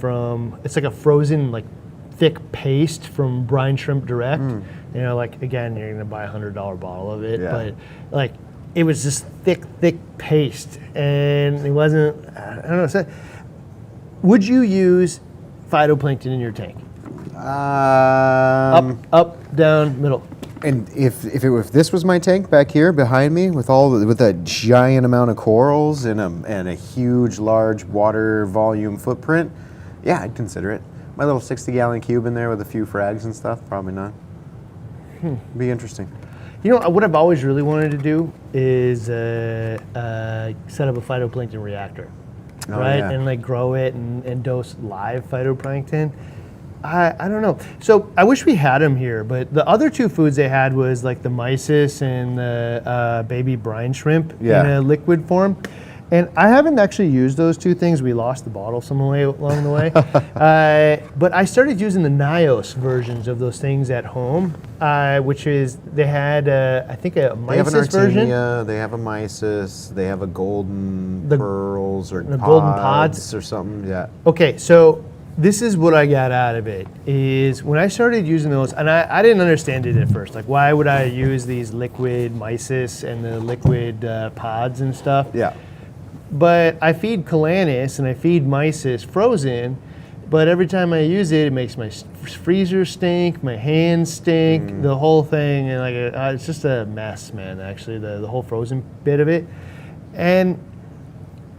it's like a frozen thick paste from Brine Shrimp Direct. Again, you're gonna buy a $100 bottle of it, but it was just thick paste, and it wasn't. I don't know. So, would you use phytoplankton in your tank? Up, down, middle. And if this was my tank back here behind me with a giant amount of corals and a huge, large water volume footprint, yeah, I'd consider it. My little 60-gallon cube in there with a few frags and stuff, probably not. Be interesting. What I've always really wanted to do is set up a phytoplankton reactor, right? Yeah. And grow it and dose live phytoplankton. I don't know. So I wish we had them here, but the other 2 foods they had was the mysis and the baby brine shrimp in a liquid form. And I haven't actually used those 2 things. We lost the bottle some way along the way. But I started using the Nios versions of those things at home, which is, they had, I think, a mysis version. They have a mysis, they have a golden pearls or the pods golden pods or something, yeah. Okay, so this is what I got out of it, is when I started using those, and I didn't understand it at first. Why would I use these liquid mysis and the liquid pods and stuff? Yeah. but I feed Calanus and I feed Mysis frozen, but every time I use it, it makes my freezer stink, my hands stink, the whole thing, and like it's just a mess, man. Actually, the whole frozen bit of it, and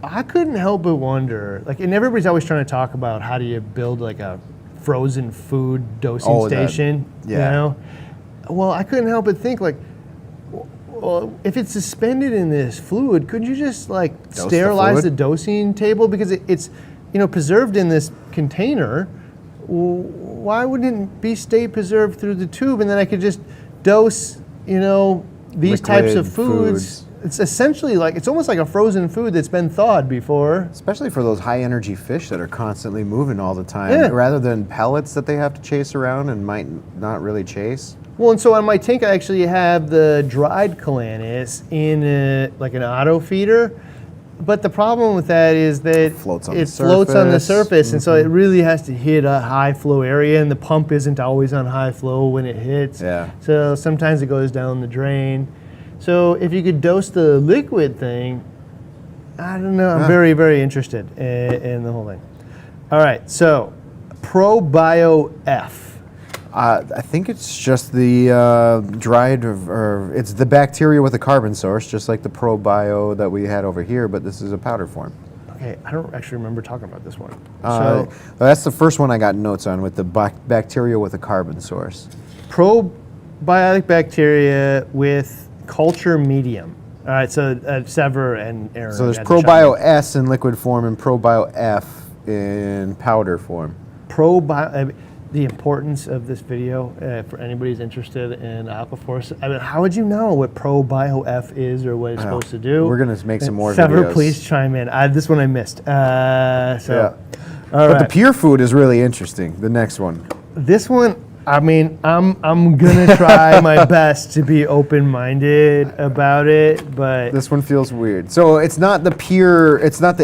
I couldn't help but wonder, like, and everybody's always trying to talk about how do you build like a frozen food dosing station, you know? Well, I couldn't help but think, like, well, if it's suspended in this fluid, couldn't you just like sterilize the dosing table, because it's preserved in this container? Why wouldn't it stay preserved through the tube, and then I could just dose these types of foods? It's essentially like, it's almost like a frozen food that's been thawed before. Especially for those high energy fish that are constantly moving all the time, rather than pellets that they have to chase around and might not really chase. Well, and so on my tank, I actually have the dried Calanus in like an auto feeder. But the problem with that is that it floats on the surface, and so it really has to hit a high flow area, and the pump isn't always on high flow when it hits. Yeah. So sometimes it goes down the drain. So if you could dose the liquid thing, I don't know. I'm very, very interested in the whole thing. All right, so ProBio F. I think it's just the dried, or it's the bacteria with a carbon source, just like the ProBio that we had over here, but this is a powder form. Okay, I don't actually remember talking about this one. That's the first one I got notes on, with the bacteria with a carbon source. Probiotic bacteria with culture medium. All right, so Sever and Aaron. So there's ProBio S in liquid form and ProBio F in powder form. The importance of this video for anybody who's interested in Aquaforest. I mean, how would you know what ProBio F is or what it's supposed to do? We're going to make some more Sever, videos. please chime in. This one I missed. All right. The pure food is really interesting, the next one. This one, I mean, I'm going to try my best to be open-minded about it, but... This one feels weird. So it's not the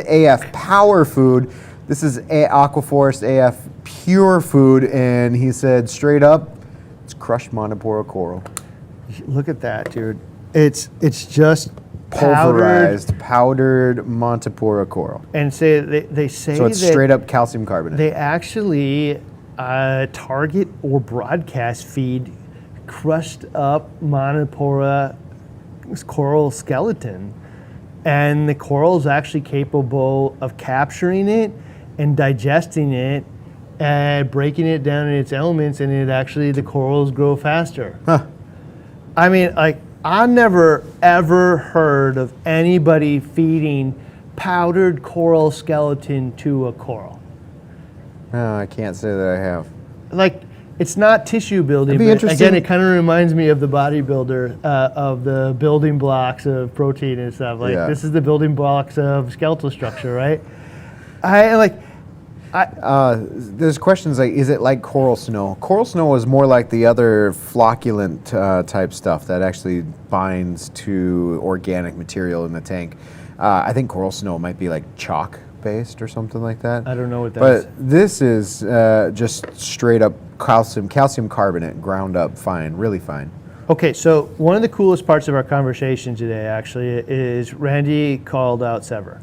AF power food. This is Aquaforest AF pure food, and he said straight up, it's crushed Montipora coral. Look at that, dude. It's just pulverized, powdered Montipora coral. And they say so it's that straight up calcium carbonate. They actually target or broadcast feed crushed up Montipora coral skeleton, and the coral is actually capable of capturing it and digesting it and breaking it down in its elements, and the corals grow faster. Huh. I mean, like, I never ever heard of anybody feeding powdered coral skeleton to a coral. No, I can't say that I have. Like, it's not tissue building, but again, it kind of reminds me of the bodybuilder, of the building blocks of protein and stuff. Like, this is the building blocks of skeletal structure, right? There's questions like, is it like coral snow? Coral snow is more like the other flocculent type stuff that actually binds to organic material in the tank. I think coral snow might be like chalk based or something like that. I don't know what that is. But this is just straight up calcium carbonate, ground up fine, really fine. Okay, so one of the coolest parts of our conversation today actually is Randy called out Sever.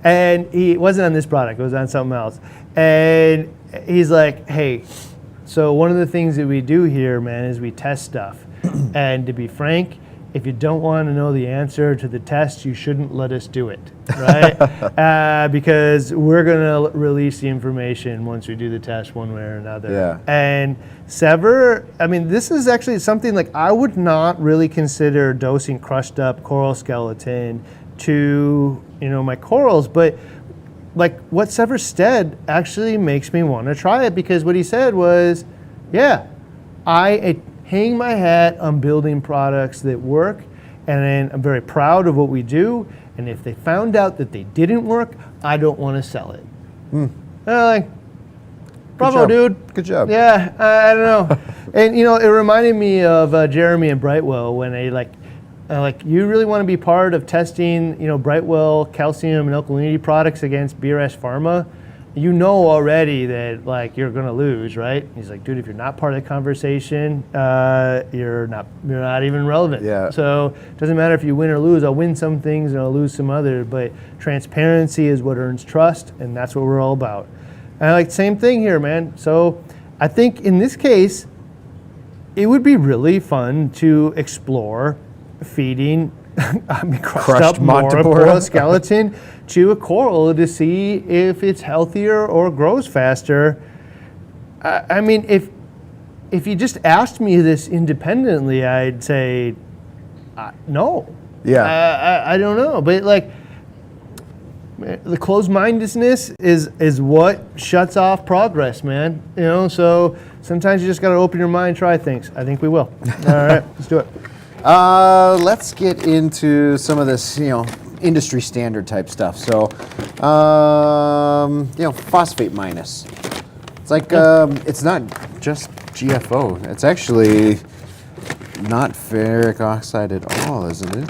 And he wasn't on this product, it was on something else. And he's like, hey, so one of the things that we do here, man, is we test stuff. And to be frank, if you don't want to know the answer to the test, you shouldn't let us do it, right? Because we're going to release the information once we do the test one way or another. Yeah. And Sever, I mean, this is actually something like I would not really consider dosing crushed up coral skeleton to, my corals, but like what Sever said actually makes me want to try it, because what he said was, I hang my hat on building products that work, and I'm very proud of what we do, and if they found out that they didn't work, I don't want to sell it. Like, bravo, dude. Good job. Yeah, I don't know. And it reminded me of Jeremy and Brightwell when they like, you really want to be part of testing, Brightwell calcium and alkalinity products against BRS Pharma? you know already that like you're gonna lose, right? He's like, dude, if you're not part of the conversation, you're not even relevant. Yeah. So it doesn't matter if you win or lose. I'll win some things and I'll lose some other, but transparency is what earns trust, and that's what we're all about. And like same thing here, man. So I think in this case, it would be really fun to explore feeding crushed up Montipora skeleton to a coral to see if it's healthier or grows faster. I mean, if you just asked me this independently, I'd say no. Yeah. I don't know, but like the closed-mindedness is what shuts off progress, man. You know, so sometimes you just got to open your mind, try things. I think we will. All right, let's do it. Let's get into some of this, industry standard type stuff. So, phosphate minus. It's like, it's not just GFO. It's actually not ferric oxide at all, isn't it?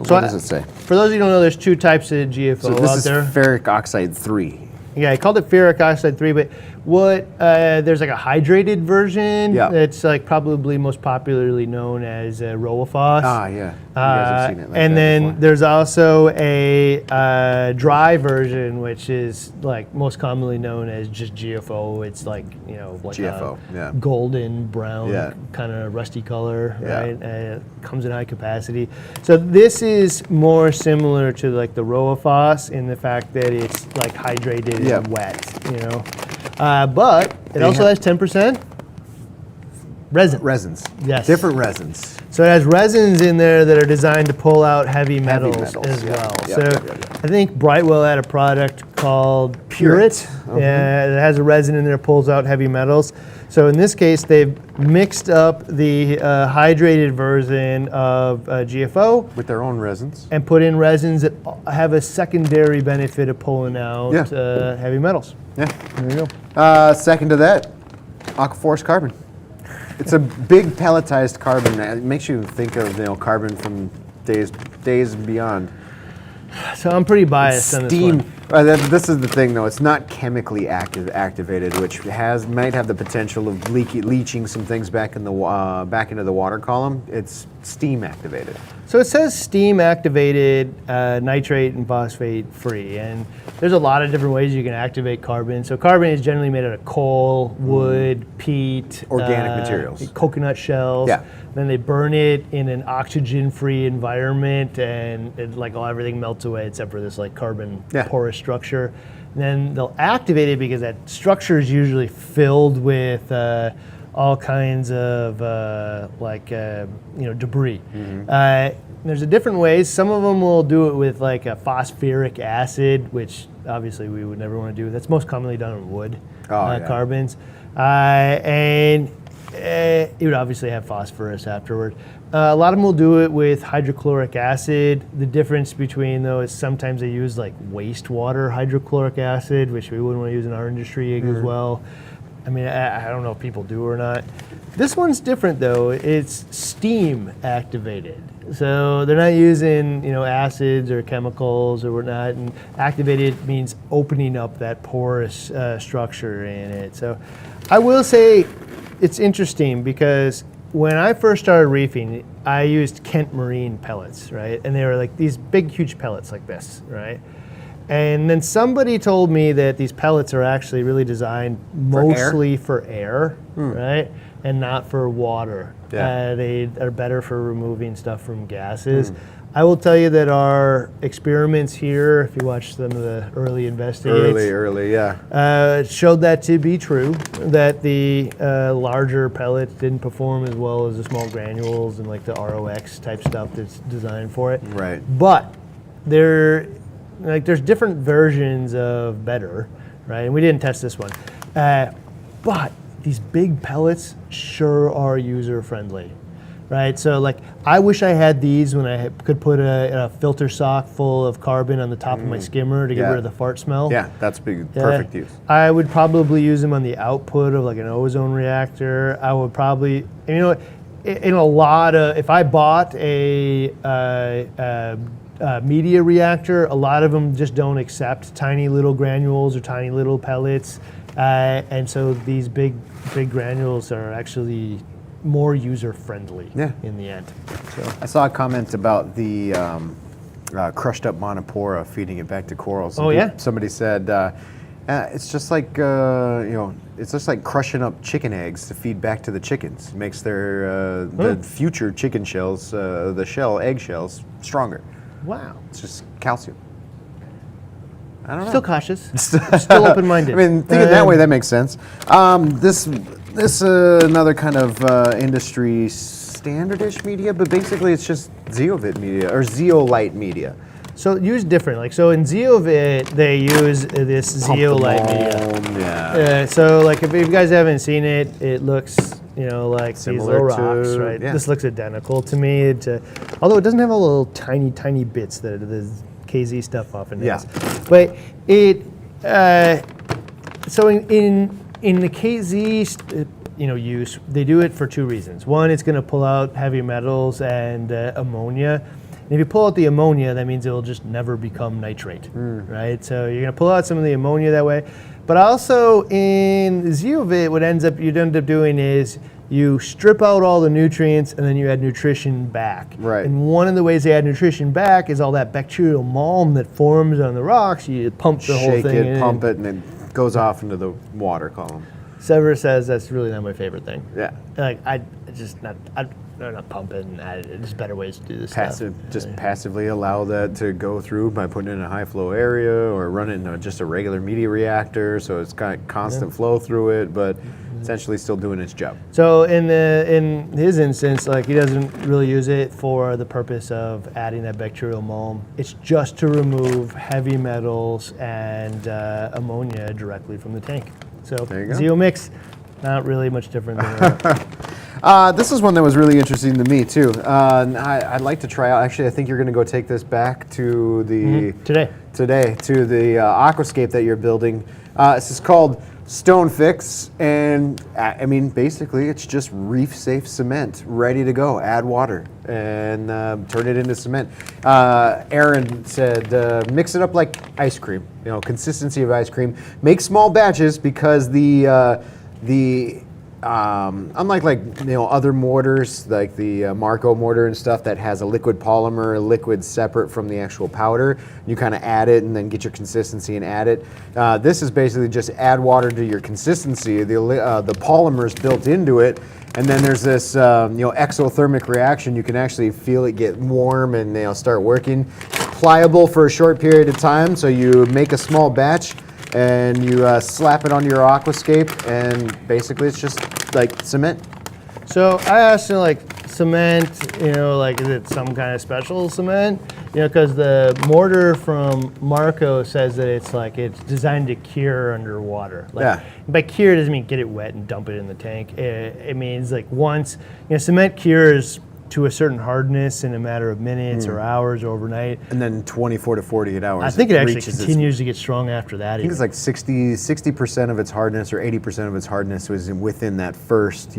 What does it say? For those of you who don't know, there's two types of GFO So this out is there. ferric oxide 3. Yeah, I called it ferric oxide 3, but there's like a hydrated version that's like probably most popularly known as Rowaphos. Ah, yeah. You guys have seen it like and that then before. there's also a dry version, which is like most commonly known as just GFO. It's like, like GFO, a golden brown kind of rusty color, Yeah. right? Comes in high capacity. So this is more similar to like the Rowaphos in the fact that it's like hydrated and wet, but it also has 10% resin. Resins. Yes. Different resins. So it has resins in there that are designed to pull out heavy metals as well. I think Brightwell had a product called Purit. Yeah, it has a resin in there that pulls out heavy metals. So in this case, they've mixed up the hydrated version of GFO With their own resins. and put in resins that have a secondary benefit of pulling out heavy metals. Yeah. There you go. Second to that, Aquaforest carbon. It's a big pelletized carbon. It makes you think of carbon from days and beyond. So I'm pretty biased on this Steam. one. This is the thing, though. It's not chemically activated, which might have the potential of leaching some things back into the water column. It's steam activated. So it says steam activated, nitrate and phosphate free, and there's a lot of different ways you can activate carbon. So carbon is generally made out of coal, wood, peat, Organic materials, coconut shells. Yeah. Then they burn it in an oxygen-free environment, and everything melts away except for this like carbon porous structure. And then they'll activate it because that structure is usually filled with all kinds of debris. There's different ways. Some of them will do it with like a phosphoric acid, which obviously we would never want to do. That's most commonly done on wood carbons, and it would obviously have phosphorus afterward. A lot of them will do it with hydrochloric acid. The difference between those, sometimes they use like wastewater hydrochloric acid, which we wouldn't want to use in our industry as well. I mean, I don't know if people do or not. This one's different though. It's steam activated. So they're not using, acids or chemicals or whatnot. And activated means opening up that porous structure in it. So I will say it's interesting because when I first started reefing, I used Kent Marine pellets, right? And they were like these big, huge pellets like this, right? And then somebody told me that these pellets are actually really designed mostly for air, right? And not for water. Yeah. They are better for removing stuff from gases. I will tell you that our experiments here, if you watch some of the early investigates, showed that to be true, that the larger pellets didn't perform as well as the small granules and like the ROX type stuff that's designed for it. Right. But there's different versions of better, right? And we didn't test this one. But these big pellets sure are user friendly. Right, so like I wish I had these when I could put a filter sock full of carbon on the top of my skimmer to get rid of the fart smell. Yeah, that's perfect use. I would probably use them on the output of like an ozone reactor. I would probably, in a lot of, if I bought a media reactor, a lot of them just don't accept tiny little granules or tiny little pellets. And so these big granules are actually more user-friendly in the end. So. I saw a comment about the crushed up monopora, feeding it back to corals. Oh, yeah? Somebody said, it's just like, it's just like crushing up chicken eggs to feed back to the chickens. It makes their the future chicken shells, the egg shells, stronger. Wow. It's just calcium. I don't know. Still cautious. Still open-minded. I mean, thinking that way, that makes sense. This another kind of industry standardish media, but basically it's just zeolite media or zeolite media. So used different. Like so in zeovit, they use this zeolite media. Yeah. So like if you guys haven't seen it, it looks like Similar these little rocks, right? yeah. This looks identical to me. Although it doesn't have all the little tiny bits that the KZ stuff often has. But it so in the KZ use, they do it for two reasons. One, it's going to pull out heavy metals and ammonia. And if you pull out the ammonia, that means it'll just never become nitrate, right? So you're going to pull out some of the ammonia that way. But also in zeovit, what you'd end up doing is you strip out all the nutrients and then you add nutrition back. Right. And one of the ways they add nutrition back is all that bacterial malm that forms on the rocks. You pump the whole thing Shake it, in. pump it, and it goes off into the water column. Sever says that's really not my favorite thing. Yeah. Like I'm not pumping. There's better ways to do this stuff. Just passively allow that to go through by putting it in a high flow area or run it in just a regular media reactor, so it's got constant flow through it, but essentially still doing its job. So in his instance, like he doesn't really use it for the purpose of adding that bacterial malm. It's just to remove heavy metals and ammonia directly from the tank. So Zeo mix, not really much different than that. This is one that was really interesting to me too. I'd like to try out. Actually, I think you're going to go take this back to the today to the aquascape that you're building. This is called Stone Fix, and I mean basically it's just reef safe cement ready to go. Add water and turn it into cement. Aaron said mix it up like ice cream. Consistency of ice cream. Make small batches because unlike other mortars like the Marco mortar and stuff that has a liquid polymer, a liquid separate from the actual powder, you kind of add it and then get your consistency and add it. This is basically just add water to your consistency. The polymer's built into it, and then there's this exothermic reaction. You can actually feel it get warm and start working. Pliable for a short period of time, so you make a small batch and you slap it onto your aquascape, and basically it's just like cement. So I asked him, like, cement, is it some kind of special cement? Because the mortar from Marco says that it's designed to cure underwater. By cure doesn't mean get it wet and dump it in the tank. It means like once, cement cures to a certain hardness in a matter of minutes or hours or overnight. And then 24 to 48 hours. I think it actually continues to get strong after that. I think it's like 60% of its hardness or 80% of its hardness was within that first,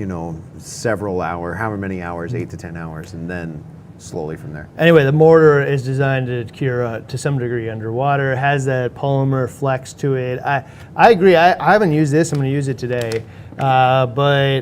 several hours, however many hours, 8 to 10 hours, and then slowly from there. Anyway, the mortar is designed to cure to some degree underwater. It has that polymer flex to it. I agree. I haven't used this. I'm going to use it today. But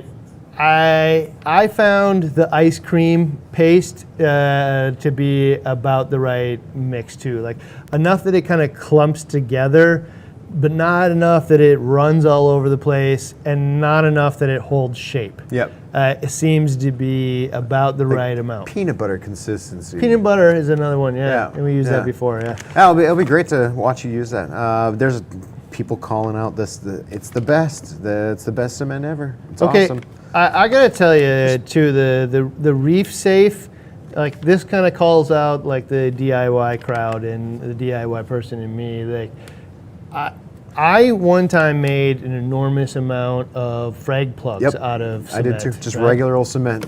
I found the ice cream paste to be about the right mix too. Like enough that it kind of clumps together, but not enough that it runs all over the place, and not enough that it holds shape. Yep. It seems to be about the right amount. Peanut butter consistency. Peanut butter is another one, and we used that before, It'll be great to watch you use that. There's people calling out it's the best. It's the best cement ever. It's awesome. I gotta tell you too, the Reef Safe, like this kind of calls out like the DIY crowd and the DIY person in me. Like, I one time made an enormous amount of frag plugs out of cement. I did too, just regular old cement.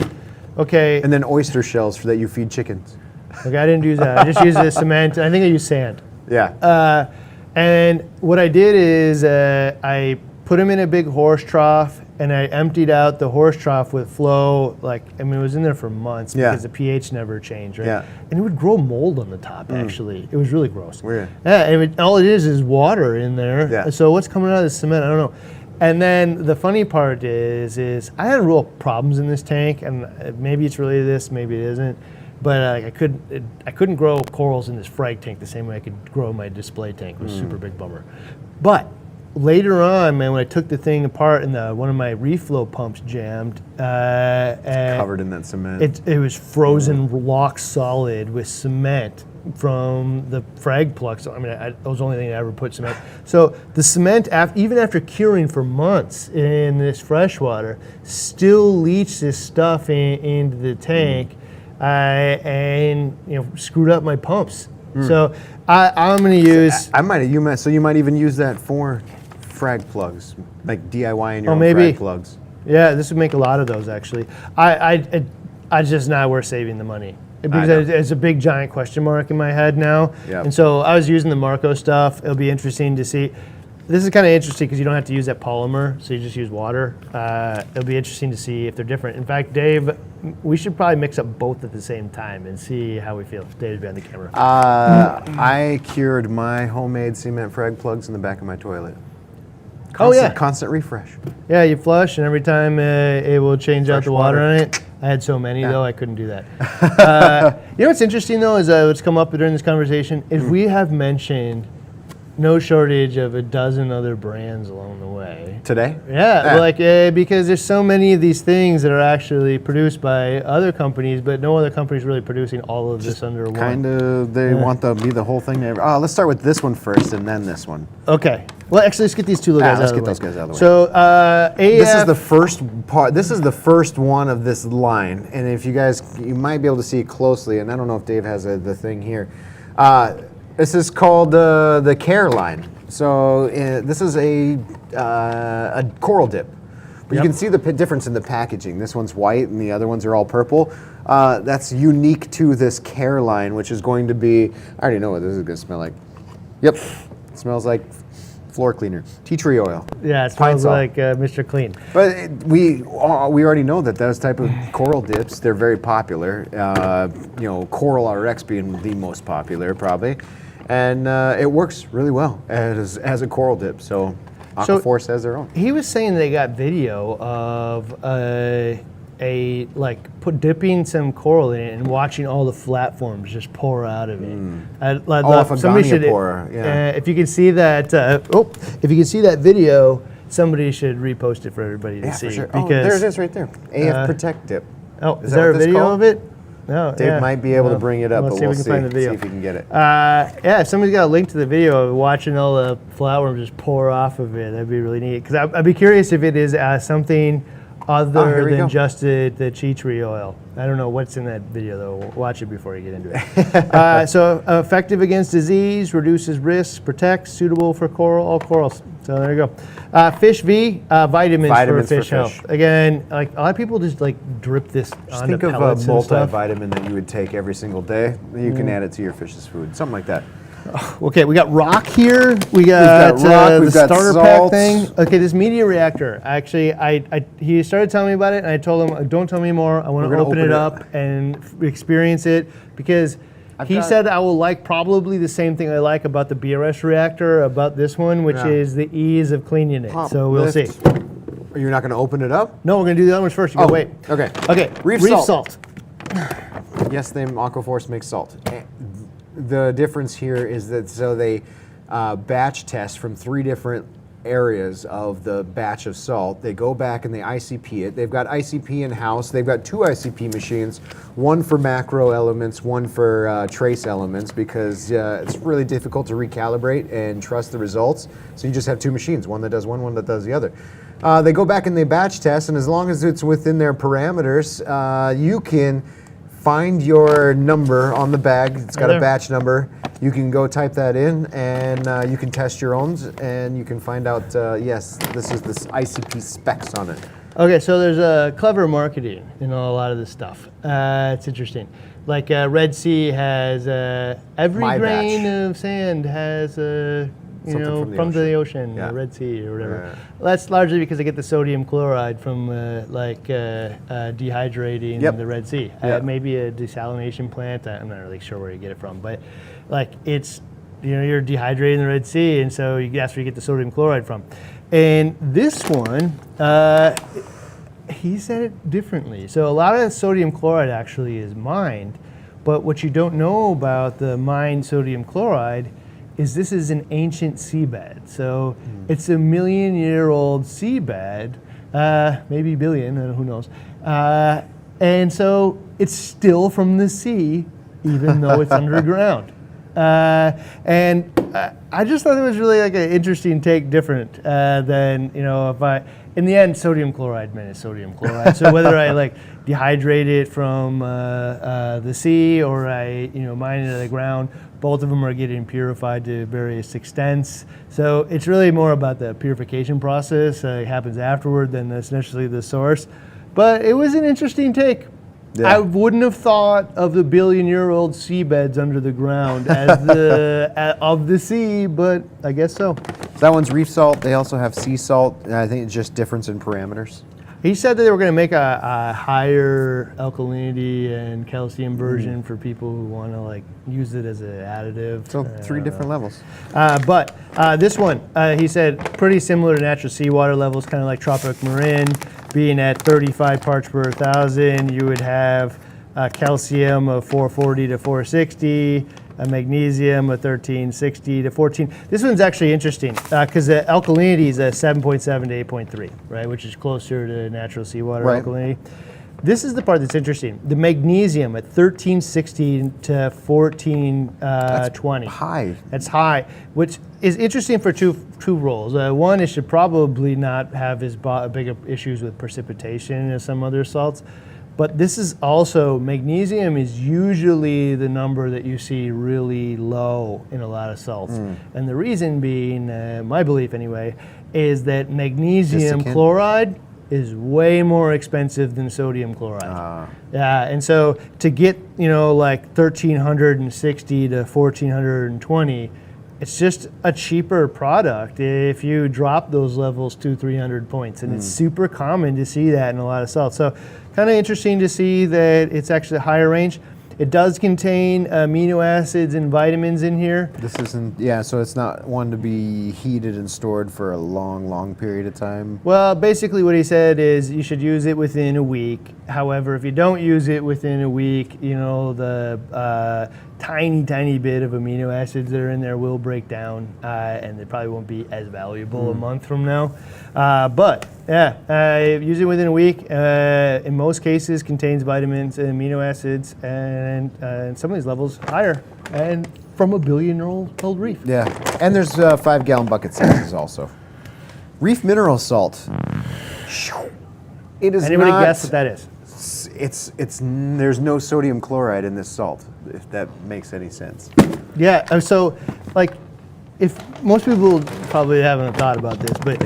Okay. And then oyster shells that you feed chickens. Okay, I didn't use that. I just used the cement. I think I used sand. Yeah. And what I did is I put them in a big horse trough, and I emptied out the horse trough with flow. Like, I mean, it was in there for months because the pH never changed, right? Yeah. And it would grow mold on the top, actually. It was really gross. Weird. Yeah, and all it is water in there. Yeah. So what's coming out of the cement? I don't know. And then the funny part is I had real problems in this tank, and maybe it's related to this, maybe it isn't. But I couldn't grow corals in this frag tank the same way I could grow my display tank. It was a super big bummer. But later on, man, when I took the thing apart and one of my reflow pumps jammed, Covered in that cement. it was frozen rock solid with cement from the frag plugs. I mean, that was the only thing I ever put cement. So the cement, even after curing for months in this freshwater, still leached this stuff into the tank, and screwed up my pumps. So I'm going to use. So you might even use that for frag plugs, like DIY in your own maybe. frag plugs. Yeah, this would make a lot of those actually. I just not worth saving the money. Because it's a big giant question mark in my head now. Yep. And so I was using the Marco stuff. It'll be interesting to see. This is kind of interesting because you don't have to use that polymer, so you just use water. It'll be interesting to see if they're different. In fact, Dave, we should probably mix up both at the same time and see how we feel. Dave's behind the camera. I cured my homemade cement frag plugs in the back of my toilet. Constant refresh. Yeah, you flush, and every time it will change out Fresh the water water. on it. I had so many, though, I couldn't do that. You know what's interesting, though, is what's come up during this conversation, is we have mentioned no shortage of a dozen other brands along the way. Today? Yeah. Because there's so many of these things that are actually produced by other companies, but no other company is really producing all of this under one. Kind of, they want to be the whole thing. Let's start with this one first and then this one. Okay. Well, actually, let's get these two guys out of the way. Let's get those guys out of the way. So, AF... This is the first part. This is the first one of this line, and if you guys, you might be able to see it closely. And I don't know if Dave has the thing here. This is called the Care line. So this is a coral dip. But you can see the difference in the packaging. This one's white, and the other ones are all purple. That's unique to this Care line, which is going to be. I already know what this is going to smell like. Yep, it smells like floor cleaner, tea tree oil. Yeah, it smells like Mr. Clean. But we already know that those type of coral dips, they're very popular. Coral RX being the most popular probably, and it works really well as a coral dip. So Aquaforest has their own. He was saying they got video of dipping some coral in it and watching all the flat forms just pour out of it. Somebody should if you can see that. If you can see that video, somebody should repost it for everybody to see. For sure. Because, there it is, right there. AF Protect Dip. Is there a video of it? No. Dave might be able to bring it up, but we'll see. Find the video. See if we can get it. If somebody's got a link to the video of watching all the flatworms just pour off of it, that'd be really neat. Because I'd be curious if it is something other than just the tea tree oil. I don't know what's in that video, though. Watch it before you get into it. So effective against disease, reduces risks, protects, suitable for all corals. So there you go. Fish V, vitamins for fish health. Again, a lot of people just drip this onto pellets and stuff. Think of a multivitamin that you would take every single day. You can add it to your fish's food, something like that. Okay, we got rock here. We got the starter pack thing. Okay, this media reactor. Actually, he started telling me about it, and I told him, "Don't tell me more. I want to open it up and experience it," because he said I will like probably the same thing I like about the BRS reactor, about this one, which is the ease of cleaning it. So we'll see. You're not going to open it up? No, we're going to do the other ones first. You gotta wait. Okay. Reef salt. Yes, Aquaforest makes salt. The difference here is that they batch test from 3 different areas of the batch of salt. They go back and they ICP it. They've got ICP in-house. They've got 2 ICP machines, one for macro elements, one for trace elements, because it's really difficult to recalibrate and trust the results. So you just have 2 machines, one that does one that does the other. They go back and they batch test, and as long as it's within their parameters, you can find your number on the bag. It's got a batch number. You can go type that in, and you can test your own, and you can find out, yes, this is this ICP specs on it. Okay, so there's a clever marketing in a lot of this stuff. It's interesting. Like Red Sea has every grain of sand has you Something know, from the from the ocean. ocean, Yeah. the Red Sea or whatever. Yeah. That's largely because they get the sodium chloride from dehydrating Yep. the Red Sea. Yeah. Maybe a desalination plant. I'm not really sure where you get it from, but like it's, you know, you're dehydrating the Red Sea, and so that's where you get the sodium chloride from. And this one, he said it differently. So a lot of sodium chloride actually is mined, but what you don't know about the mined sodium chloride is this is an ancient seabed. So it's a million-year-old seabed, maybe billion, who knows. And so it's still from the sea, even though it's underground. And I just thought it was really like an interesting take, different than, you know, in the end, sodium chloride meant it's sodium chloride. So whether I like dehydrate it from the sea or I, you know, mine it out of the ground, both of them are getting purified to various extents. So it's really more about the purification process. It happens afterward than essentially the source. But it was an interesting take. Yeah. I wouldn't have thought of the billion-year-old seabeds under the ground as the of the sea, but I guess so. That one's reef salt. They also have sea salt, and I think it's just difference in parameters. He said that they were going to make a higher alkalinity and calcium version for people who want to like use it as an additive. So 3 different levels. But this one, he said, pretty similar to natural seawater levels, kind of like tropic marin, being at 35 parts per 1,000. You would have calcium of 440 to 460, a magnesium of 1360 to 14. This one's actually interesting because the alkalinity is a 7.7 to 8.3, right, which is closer to natural seawater alkalinity. This is the part that's interesting. The magnesium at 1360 to 1420. High. That's high, which is interesting for two roles. One, it should probably not have as big issues with precipitation as some other salts. But this is also, magnesium is usually the number that you see really low in a lot of salts. And the reason being, my belief anyway, is that magnesium chloride is way more expensive than sodium chloride. Yeah, and so to get, you know, like 1360 to 1420, it's just a cheaper product if you drop those levels 200-300 points. And it's super common to see that in a lot of salts. So kind of interesting to see that it's actually a higher range. It does contain amino acids and vitamins in here. This isn't, yeah, so it's not one to be heated and stored for a long, long period of time. Well, basically what he said is you should use it within a week. However, if you don't use it within a week, you know, the tiny bit of amino acids that are in there will break down and they probably won't be as valuable a month from now. But yeah, use it within a week. In most cases contains vitamins and amino acids and some of these levels higher and from a billion-year-old reef. Yeah, and there's 5-gallon bucket sizes also. Reef mineral salt. It is Anybody not, guess what that is? It's there's no sodium chloride in this salt, if that makes any sense. Yeah, so like if most people probably haven't thought about this, but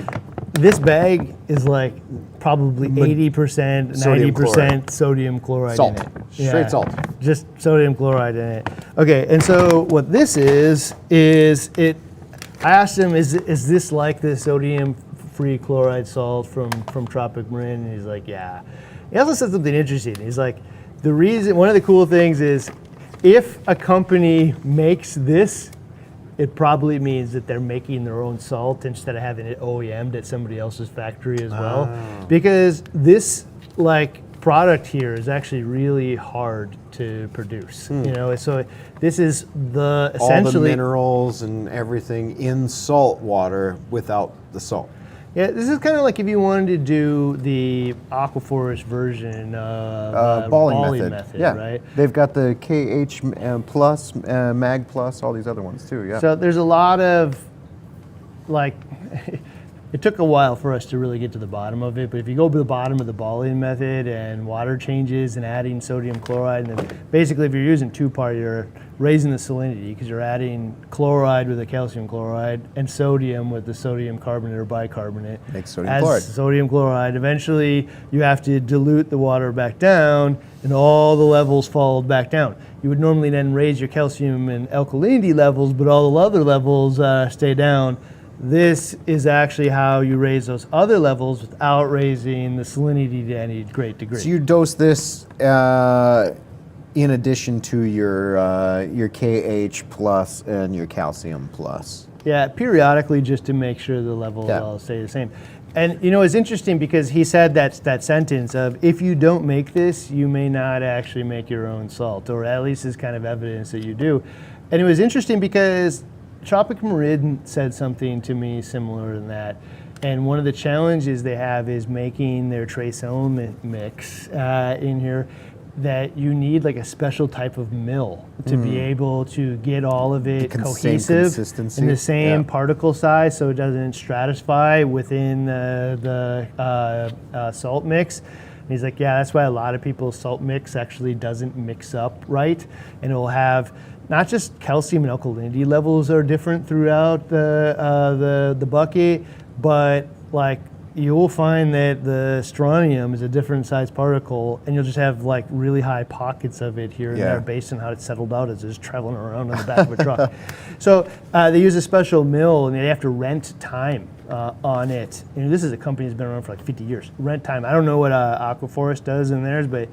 this bag is like probably 80%, 90% sodium chloride Salt. in it. Straight salt. Just sodium chloride in it. Okay, and so what this is it, I asked him, is this like the sodium-free chloride salt from Tropic Marin? And he's like, yeah. He also said something interesting. He's like, one of the cool things is if a company makes this, it probably means that they're making their own salt instead of having it OEM'd at somebody else's factory as well. Because this like product here is actually really hard to produce. You know, so this is essentially all the minerals and everything in salt water without the salt. Yeah, this is kind of like if you wanted to do the Aquaforest version of Balling method. Yeah, right? They've got the KH plus, Mag plus, all these other ones too. Yeah. So there's a lot of like, it took a while for us to really get to the bottom of it, but if you go to the bottom of the Boolean method and water changes and adding sodium chloride, and then basically if you're using two-part, you're raising the salinity because you're adding chloride with the calcium chloride and sodium with the sodium carbonate or bicarbonate. Makes sodium chloride. Sodium chloride. Eventually, you have to dilute the water back down, and all the levels fall back down. You would normally then raise your calcium and alkalinity levels, but all the other levels stay down. This is actually how you raise those other levels without raising the salinity to any great degree. So you dose this in addition to your KH plus and your calcium plus. Yeah, periodically just to make sure the levels all stay the same. And you know, it's interesting because he said that sentence of, if you don't make this, you may not actually make your own salt, or at least is kind of evidence that you do. And it was interesting because Tropic Marin said something to me similar to that. And one of the challenges they have is making their trace element mix in here, that you need like a special type of mill to be able to get all of it cohesive in the same particle size, so it doesn't stratify within the salt mix. And he's like, yeah, that's why a lot of people's salt mix actually doesn't mix up right, and it will have not just calcium and alkalinity levels are different throughout the bucket, but like you'll find that the strontium is a different size particle, and you'll just have like really high pockets of it here and there based on how it's settled out as it's traveling around on the back of a truck. So they use a special mill, and they have to rent time on it. You know, this is a company that's been around for like 50 years. Rent time. I don't know what Aquaforest does in theirs, but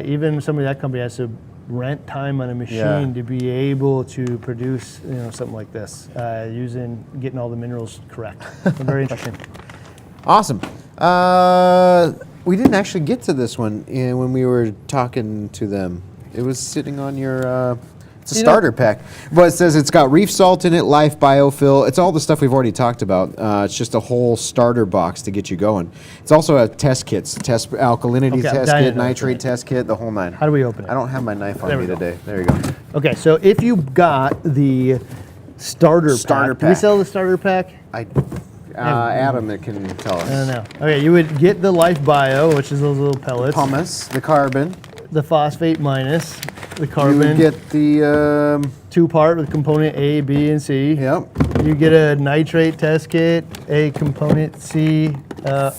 even somebody that company has to rent time on a machine to be able to produce, you know, something like this, getting all the minerals correct. Very interesting. Awesome. We didn't actually get to this one when we were talking to them. It was sitting on your, it's a starter pack. But it says it's got reef salt in it, life, biofill. It's all the stuff we've already talked about. It's just a whole starter box to get you going. It's also a test kits, alkalinity test kit, nitrate test kit, the whole nine. How do we open it? I don't have my knife on me today. There you go. Okay, so if you got the starter pack. Do we sell the starter pack? Adam, it can tell us. I don't know. Okay, you would get the Life Bio, which is those little pellets. Pumice, the carbon. The phosphate minus, the carbon. You would get the... two-part with component A, B, and C. Yep. You get a nitrate test kit, a component C.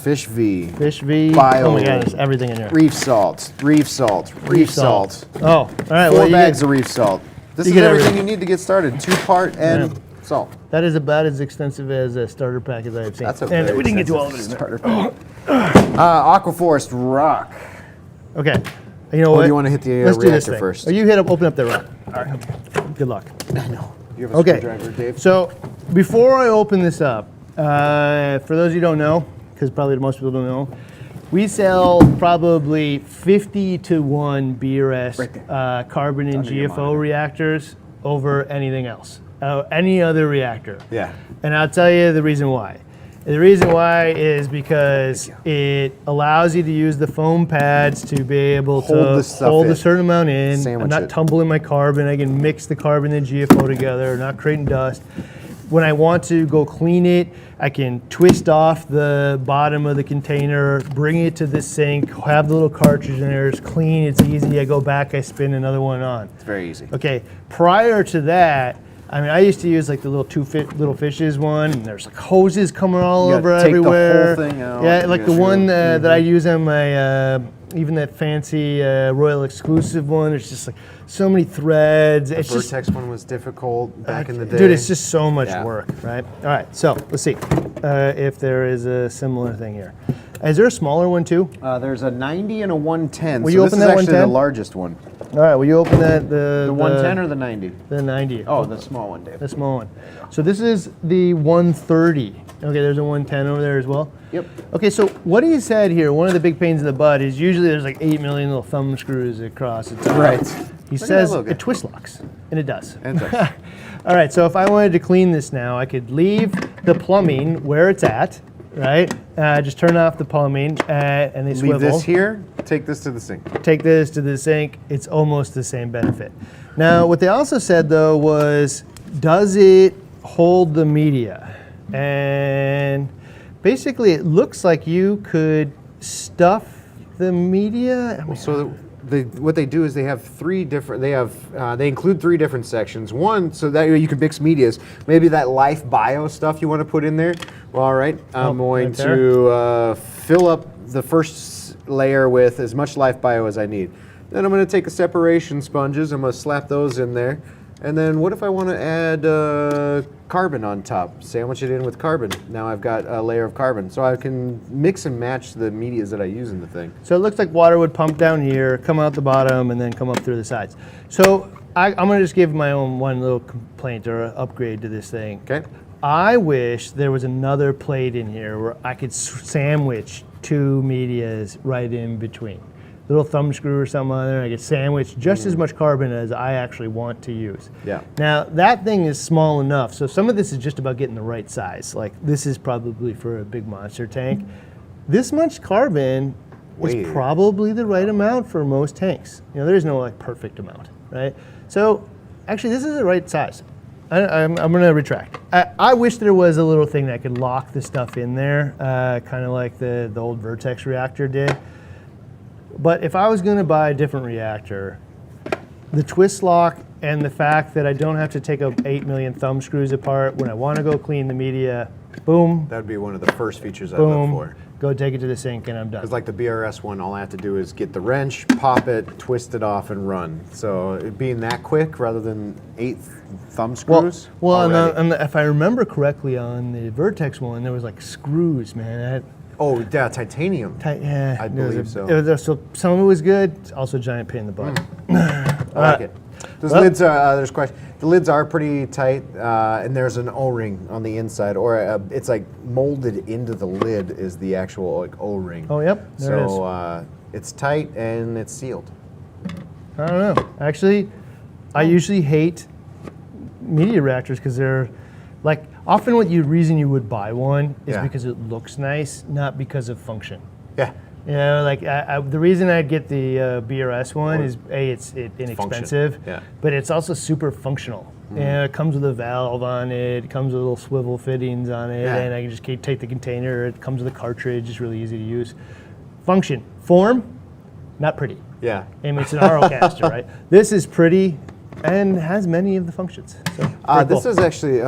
Fish V. Fish V. Bio. Oh my God, there's everything in here. Reef salt. Reef salt. Reef salt. Oh, all right. 4 bags of reef salt. This is everything you need to get started. 2-part and salt. That is about as extensive as a starter pack as I've seen. That's okay. And we didn't get to all of it. Starter pack. Aquaforest rock. Okay. You know what? Do you want to hit the Let's do this reactor thing. first? Oh, you open up the rock. All right. Good luck. I know. You have a screwdriver, Dave? So before I open this up, for those of you who don't know, because probably most people don't know, we sell probably 50 to 1 BRS carbon and GFO reactors over anything else, any other reactor. Yeah. And I'll tell you the reason why. The reason why is because it allows you to use the foam pads to be able to hold a certain amount in. I'm not tumbling my carbon. I can mix the carbon and GFO together, not creating dust. When I want to go clean it, I can twist off the bottom of the container, bring it to the sink, have the little cartridge in there. It's clean, it's easy. I go back, I spin another one on. It's very easy. Okay, prior to that, I mean, I used to use like the little fishes one, and there's like hoses coming all over everywhere. The whole thing out. Yeah, like the one that I use on my, even that fancy Royal Exclusive one. There's just like so many threads. The Vertex one was difficult back in the day. Dude, it's just so much work, right? All right, so let's see if there is a similar thing here. Is there a smaller one too? There's a 90 and a 110. Will you open that 110? This is actually the largest one. All right, will you open that? The 110 or the 90? The 90. Oh, the small one, Dave. The small one. So this is the 130. Okay, there's a 110 over there as well. Yep. Okay, so what he said here, one of the big pains in the butt is usually there's like 8 million little thumb screws across it. Right. He says it twist locks, and it does. It does. All right, so if I wanted to clean this now, I could leave the plumbing where it's at, right? Just turn off the plumbing and they swivel. Leave this here, take this to the sink. Take this to the sink, it's almost the same benefit. Now, what they also said though was, does it hold the media? And basically it looks like you could stuff the media. I mean, So what they do is they have they include 3 different sections. One, so that you can mix medias. Maybe that life bio stuff you want to put in there. Well, all right, I'm going right there. to fill up the first layer with as much life bio as I need. Then I'm going to take the separation sponges. I'm going to slap those in there. And then what if I want to add carbon on top? Sandwich it in with carbon. Now I've got a layer of carbon. So I can mix and match the medias that I use in the thing. So it looks like water would pump down here, come out the bottom, and then come up through the sides. So I'm going to just give my own one little complaint or upgrade to this thing. Okay. I wish there was another plate in here where I could sandwich 2 medias right in between. Little thumb screw or something on there. I could sandwich just as much carbon as I actually want to use. Yeah. Now that thing is small enough, so some of this is just about getting the right size. Like this is probably for a big monster tank. This much carbon is probably the right amount for most tanks. You know, there's no like perfect amount, right? So actually, this is the right size. I'm going to retract. I wish there was a little thing that could lock the stuff in there, kind of like the old Vertex reactor did. But if I was going to buy a different reactor, the twist lock and the fact that I don't have to take up 8 million thumb screws apart when I want to go clean the media, boom. That would be one of the first features I'd look for. Go take it to the sink and I'm done. Because like the BRS one, all I have to do is get the wrench, pop it, twist it off, and run. So it being that quick rather than 8 thumb screws. Well, and if I remember correctly on the Vertex one, there was like screws, man. Oh, yeah, titanium. Yeah, I believe so. So some of it was good, also a giant pain in the butt. I like it. Those lids are, there's a question. The lids are pretty tight, and there's an O-ring on the inside, or it's like molded into the lid is the actual like O-ring. Oh, yep, there it is. So it's tight and it's sealed. I don't know. Actually, I usually hate media reactors because they're like, often reason you would buy one is because it looks nice, not because of function. Yeah. You know, like the reason I'd get the BRS one is it's inexpensive, but it's also super functional. And it comes with a valve on it, it comes with little swivel fittings on it, and I can just take the container. It comes with a cartridge, it's really easy to use. Function, form, not pretty. Yeah. I mean, it's an RO caster, right? This is pretty and has many of the functions. So this is actually,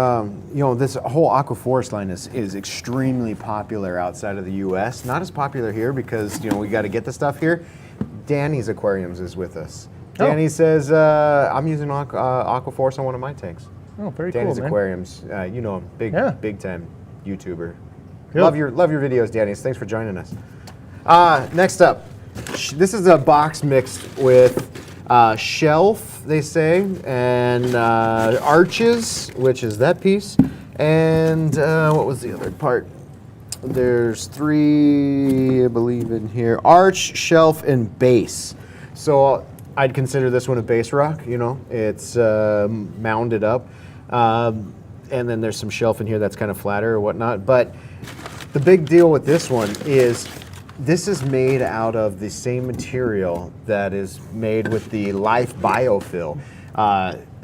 this whole Aquaforest line is extremely popular outside of the U.S. Not as popular here because, we got to get the stuff here. Danny's Aquariums is with us. Danny says, I'm using Aquaforest on one of my tanks. Oh, very Danny's cool, man. Aquariums, you know him, big time YouTuber. Yep. Love your videos, Danny. Thanks for joining us. Next up, this is a box mixed with shelf, they say, and arches, which is that piece, and what was the other part? There's 3, I believe, in here. Arch, shelf, and base. So I'd consider this one a base rock, It's mounded up. And then there's some shelf in here that's kind of flatter or whatnot. But the big deal with this one is this is made out of the same material that is made with the life biofill.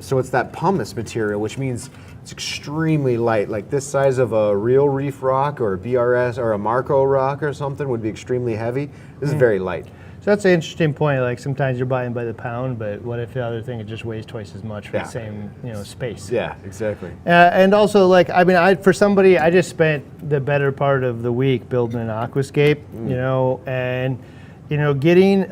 So it's that pumice material, which means it's extremely light. Like this size of a real Reef rock or a BRS or a Marco rock or something would be extremely heavy. This is very light. So that's an interesting point. Like sometimes you're buying by the pound, but what if the other thing it just weighs twice as much for the same space? Yeah, exactly. And also, like, I mean, for somebody, I just spent the better part of the week building an aquascape, and getting,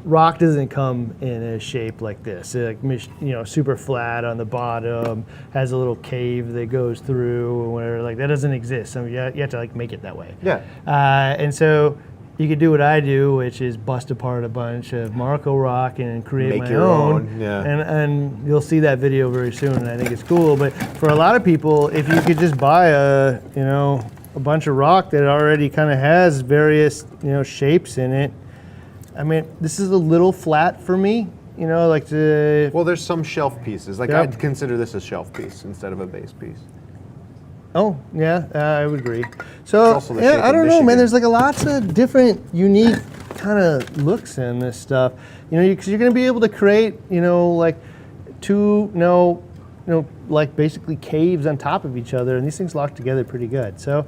rock doesn't come in a shape like this. Super flat on the bottom, has a little cave that goes through, where like that doesn't exist. So you have to like make it that way. Yeah. And so you could do what I do, which is bust apart a bunch of Marco rock and create Make my your own. Yeah. And you'll see that video very soon, and I think it's cool. But for a lot of people, if you could just buy a bunch of rock that already kind of has various shapes in it, I mean, this is a little flat for me. Well, there's some shelf pieces. Like I'd consider this a shelf piece instead of a base piece. Oh, yeah, I would agree. So, also the shape I of don't know, Michigan. man. There's like lots of different unique kind of looks in this stuff. Because you're going to be able to create, like two, like basically caves on top of each other, and these things lock together pretty good. So,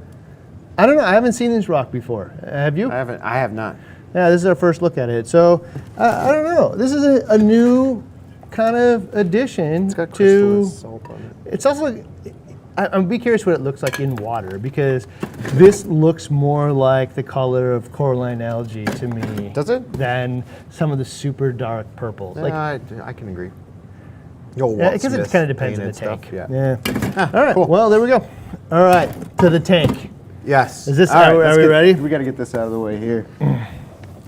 I don't know. I haven't seen this rock before. Have you? I have not. Yeah, this is our first look at it. So I don't know. This is a new kind of addition It's got to. crystallized salt on it. It's also. I'm be curious what it looks like in water because this looks more like the color of coralline algae to me. Does it? Than some of the super dark purples. Yeah, Like, I can agree. because it kind of depends on the tank. Stuff, Yeah. All right. cool. Well, there we go. All right, to the tank. Yes. Is this? All right, Are we ready? We got to get this out of the way here.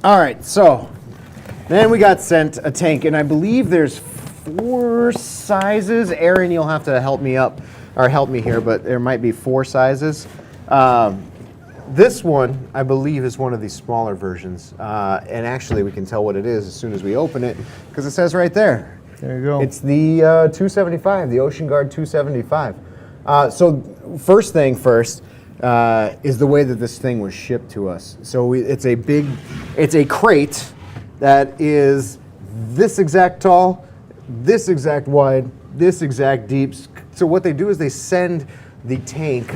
All right. So then we got sent a tank, and I believe there's 4 sizes. Aaron, you'll have to help me up or help me here, but there might be 4 sizes. This one, I believe, is one of these smaller versions, and actually we can tell what it is as soon as we open it because it says right there. There you go. It's the 275, the Ocean Guard 275. So first thing first is the way that this thing was shipped to us. So it's a crate that is this exact tall, this exact wide, this exact deep. So what they do is they send the tank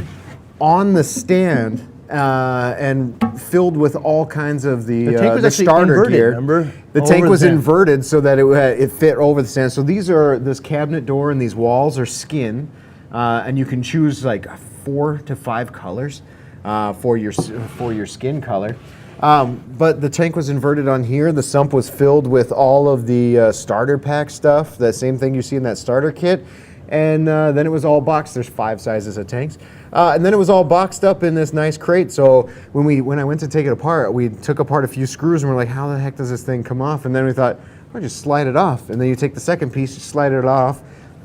on the stand and filled with all kinds of the tank was actually starter inverted, gear. remember? The Over tank the was stand. inverted so that it fit over the stand. So this cabinet door and these walls are skin, and you can choose like 4 to 5 colors for your skin color. But the tank was inverted on here. The sump was filled with all of the starter pack stuff, the same thing you see in that starter kit. And then it was all boxed. There's 5 sizes of tanks. And then it was all boxed up in this nice crate. So when I went to take it apart, we took apart a few screws and we're like, how the heck does this thing come off? And then we thought, well, just slide it off. And then you take the second piece, you slide it off,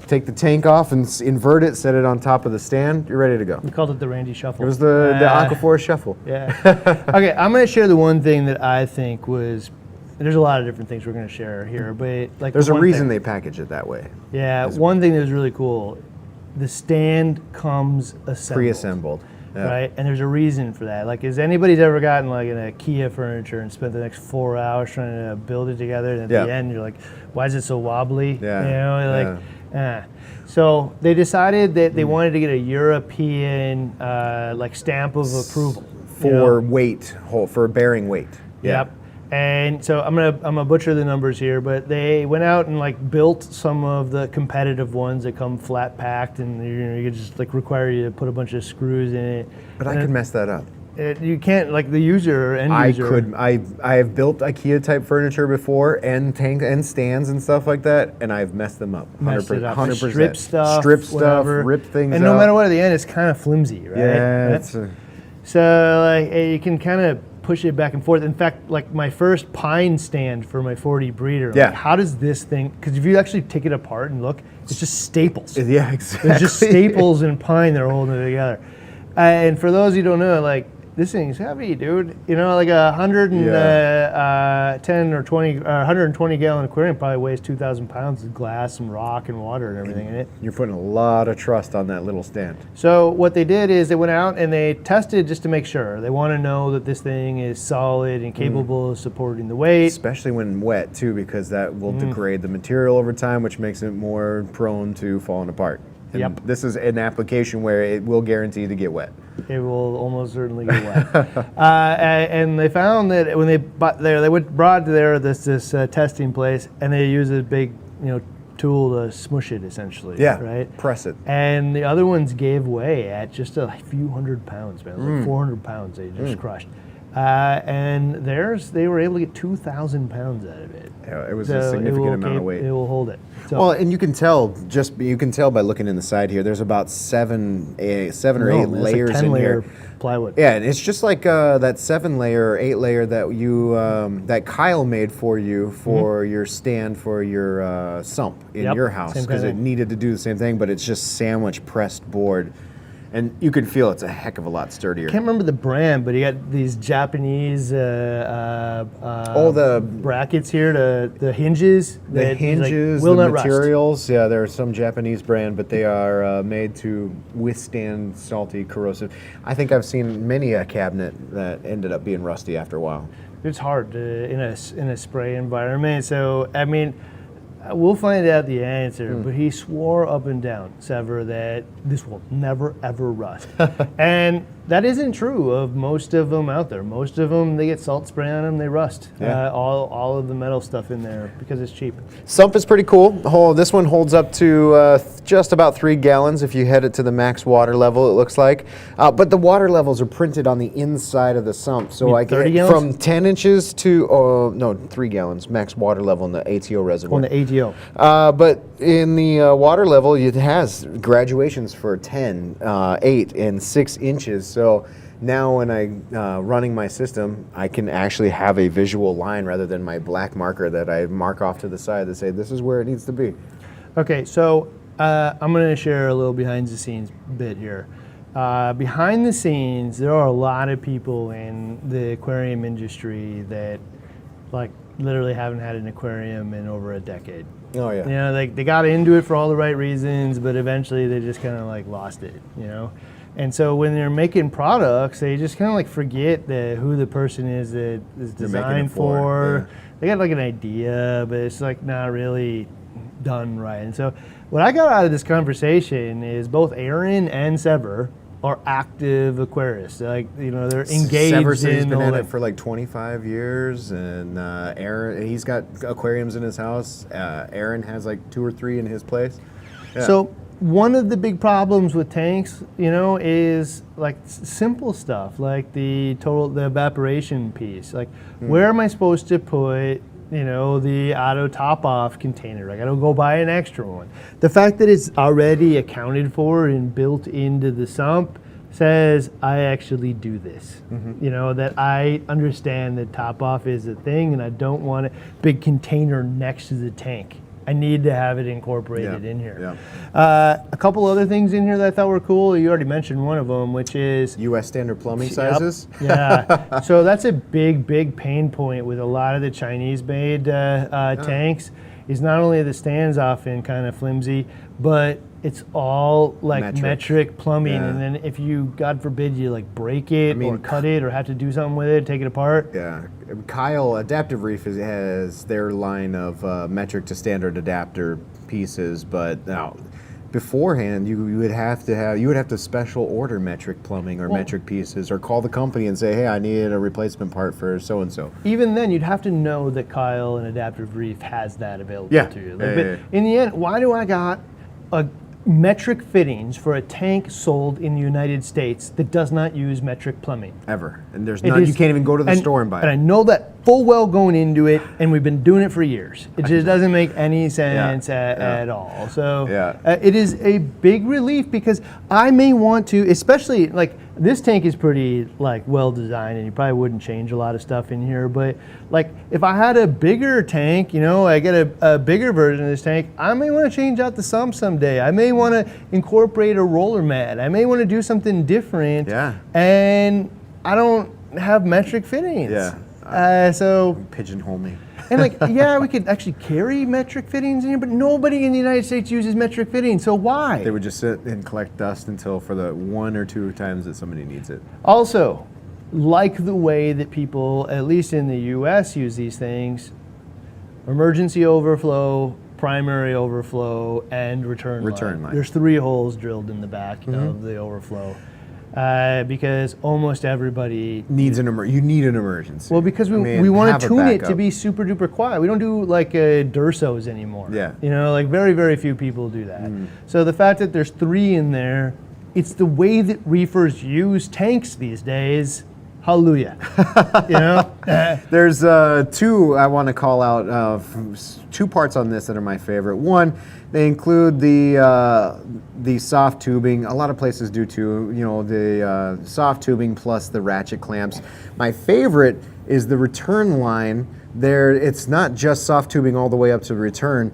take the tank off and invert it, set it on top of the stand. You're ready to go. We called it the Randy Shuffle. It was the Aquaforest Shuffle. Yeah. Okay, I'm going to share the one thing that I think was. There's a lot of different things we're going to share here, but like There's a one reason thing, they package it that way. Yeah, one thing that was really cool. The stand comes assembled. Pre-assembled. Yeah. Right, and there's a reason for that. Like, has anybody's ever gotten like an IKEA furniture and spent the next 4 hours trying to build it together, and at the end you're like, why is it so wobbly? Yeah. You know, like, So they decided that they wanted to get a European like stamp of approval For weight, for bearing weight. Yep. And so I'm gonna butcher the numbers here, but they went out and like built some of the competitive ones that come flat packed, and you just like require you to put a bunch of screws in it. But I could mess that up. You can't, like the user or end user. I have built IKEA type furniture before and tank and stands and stuff like that, and I've messed them up. 100%. Strip stuff, whatever. Rip things and out. no matter what, at the end it's kind of flimsy, right? Yeah. So like you can kind of push it back and forth. In fact, like my first pine stand for my 40 breeder, like, how does this thing, because if you actually take it apart and look, it's just staples. Yeah, exactly. It's just staples and pine that are holding it together. And for those who don't know, like, this thing's heavy, dude. You know, like a 110 or 20, 120 gallon aquarium probably weighs 2,000 pounds of glass and rock and water and everything in it. You're putting a lot of trust on that little stand. So what they did is they went out and they tested just to make sure. They want to know that this thing is solid and capable of supporting the weight. Especially when wet, too, because that will degrade the material over time, which makes it more prone to falling apart. And this is an application where it will guarantee to get wet. It will almost certainly get wet. And they found that when they brought there this testing place, and they used a big tool to smush it essentially. Yeah, right. Press it. And the other ones gave way at just a few hundred pounds, man. Like 400 pounds they just crushed. And theirs, they were able to get 2,000 pounds out of it. Yeah, it was a significant amount of weight. It will hold it. So, well, and you can tell by looking in the side here. There's about seven or 8 layers like 10 in layer here. plywood. Yeah, and it's just like that 7 layer or 8 layer that that Kyle made for you for your stand for your sump in your house, because it needed to do the same thing, but it's just sandwich pressed board. And you can feel it's a heck of a lot sturdier. I can't remember the brand, but he got these Japanese the brackets here, the hinges. The hinges, the materials. Yeah, there are some Japanese brand, but they are made to withstand salty, corrosive. I think I've seen many a cabinet that ended up being rusty after a while. It's hard in a spray environment. So, I mean, we'll find out the answer, but he swore up and down, Sever, that this will never, ever rust. And that isn't true of most of them out there. Most of them, they get salt spray on them, they rust. Yeah. All of the metal stuff in there because it's cheap. Sump is pretty cool. This one holds up to just about 3 gallons if you head it to the max water level, it looks like. But the water levels are printed on the inside of the sump. So I 30 get gallons? from 10 inches to, no, 3 gallons, max water level in the ATO reservoir. On the ATO. But in the water level, it has graduations for 10, 8, and 6 inches. So now when I'm running my system, I can actually have a visual line rather than my black marker that I mark off to the side to say this is where it needs to be. Okay, so I'm going to share a little behind the scenes bit here. Behind the scenes, there are a lot of people in the aquarium industry that like literally haven't had an aquarium in over a decade. Oh yeah. You know, they got into it for all the right reasons, but eventually they just kind of like lost it, you know? And so when they're making products, they just kind of like forget who the person is that is designed for. Yeah. They got like an idea, but it's like not really done right. And so what I got out of this conversation is both Aaron and Sever are active aquarists. Like, you know, they're engaged Sever said he's in been all at that. it for like 25 years, and Aaron, he's got aquariums in his house. Aaron has like 2 or 3 in his place. Yeah. So one of the big problems with tanks, you know, is like simple stuff, like the evaporation piece. Like, where am I supposed to put, you know, the auto top-off container? I gotta go buy an extra one. The fact that it's already accounted for and built into the sump says I actually do this. You know, that I understand that top-off is a thing and I don't want a big container next to the tank. I need to have it incorporated in here. Yeah. A couple other things in here that I thought were cool. You already mentioned one of them, which is U.S. standard plumbing Yep. sizes. Yeah. So that's a big pain point with a lot of the Chinese-made tanks. Is not only are the stands often kind of flimsy, but it's all like metric plumbing. Yeah. And then if you, God forbid, you like break it or cut it or have to do something with it, take it apart. Yeah. Kyle, Adaptive Reef has their line of metric to standard adapter pieces, but now beforehand you would have to special order metric plumbing or metric pieces, or call the company and say, hey, I need a replacement part for so and so. Even then, you'd have to know that Kyle and Adaptive Reef has that available to you. Like, but in the end, why do I got a metric fittings for a tank sold in the United States that does not use metric plumbing? Ever. And there's none, you can't even go to the store and buy it. And I know that full well going into it, and we've been doing it for years. It just doesn't make any sense at all. So it is a big relief, because I may want to, especially like this tank is pretty like well designed, and you probably wouldn't change a lot of stuff in here. But like if I had a bigger tank, you know, I get a bigger version of this tank, I may want to change out the sump someday. I may want to incorporate a roller mat. I may want to do something different. Yeah. And I don't have metric fittings. Yeah. So Pigeonhole me. and like, yeah, we could actually carry metric fittings in here, but nobody in the United States uses metric fittings, so why? They would just sit and collect dust until for the 1 or 2 times that somebody needs it. Also, like the way that people, at least in the US, use these things, emergency overflow, primary overflow, and return line. There's 3 holes drilled in the back of the overflow. Because almost everybody needs you need an emergency. Well, because we want to tune it to be super duper quiet. We don't do like Dursos anymore. Yeah. You know, like very few people do that. So the fact that there's 3 in there, it's the way that reefers use tanks these days. Hallelujah. You know? There's 2 I want to call out. 2 parts on this that are my favorite. One, they include the soft tubing. A lot of places do too. You know, the soft tubing plus the ratchet clamps. My favorite is the return line. There, it's not just soft tubing all the way up to the return.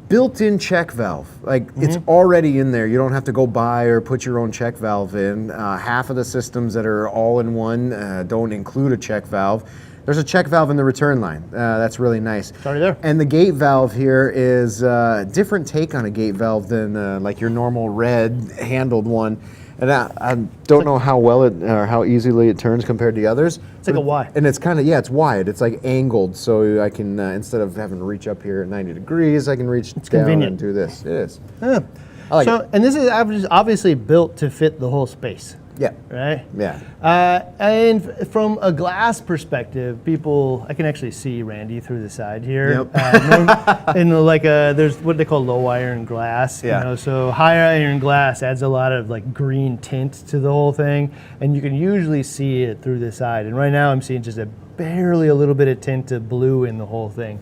Built-in check valve, like it's already in there. You don't have to go buy or put your own check valve in. Half of the systems that are all-in-one don't include a check valve. There's a check valve in the return line. That's really nice. It's already there. And the gate valve here is a different take on a gate valve than like your normal red handled one. And I don't know how well it or how easily it turns compared to the others. It's like a Y. And it's kind of, it's wide. It's like angled, so I can, instead of having to reach up here at 90 degrees, I can reach down convenient. and do this. It is. Yeah. I like it. And this is obviously built to fit the whole space. Yeah. Right? Yeah. And from a glass perspective, I can actually see Randy through the side here. Yep. There's what they call low iron glass. Yeah. You know, so high iron glass adds a lot of like green tint to the whole thing, and you can usually see it through the side. And right now I'm seeing just barely a little bit of tint of blue in the whole thing.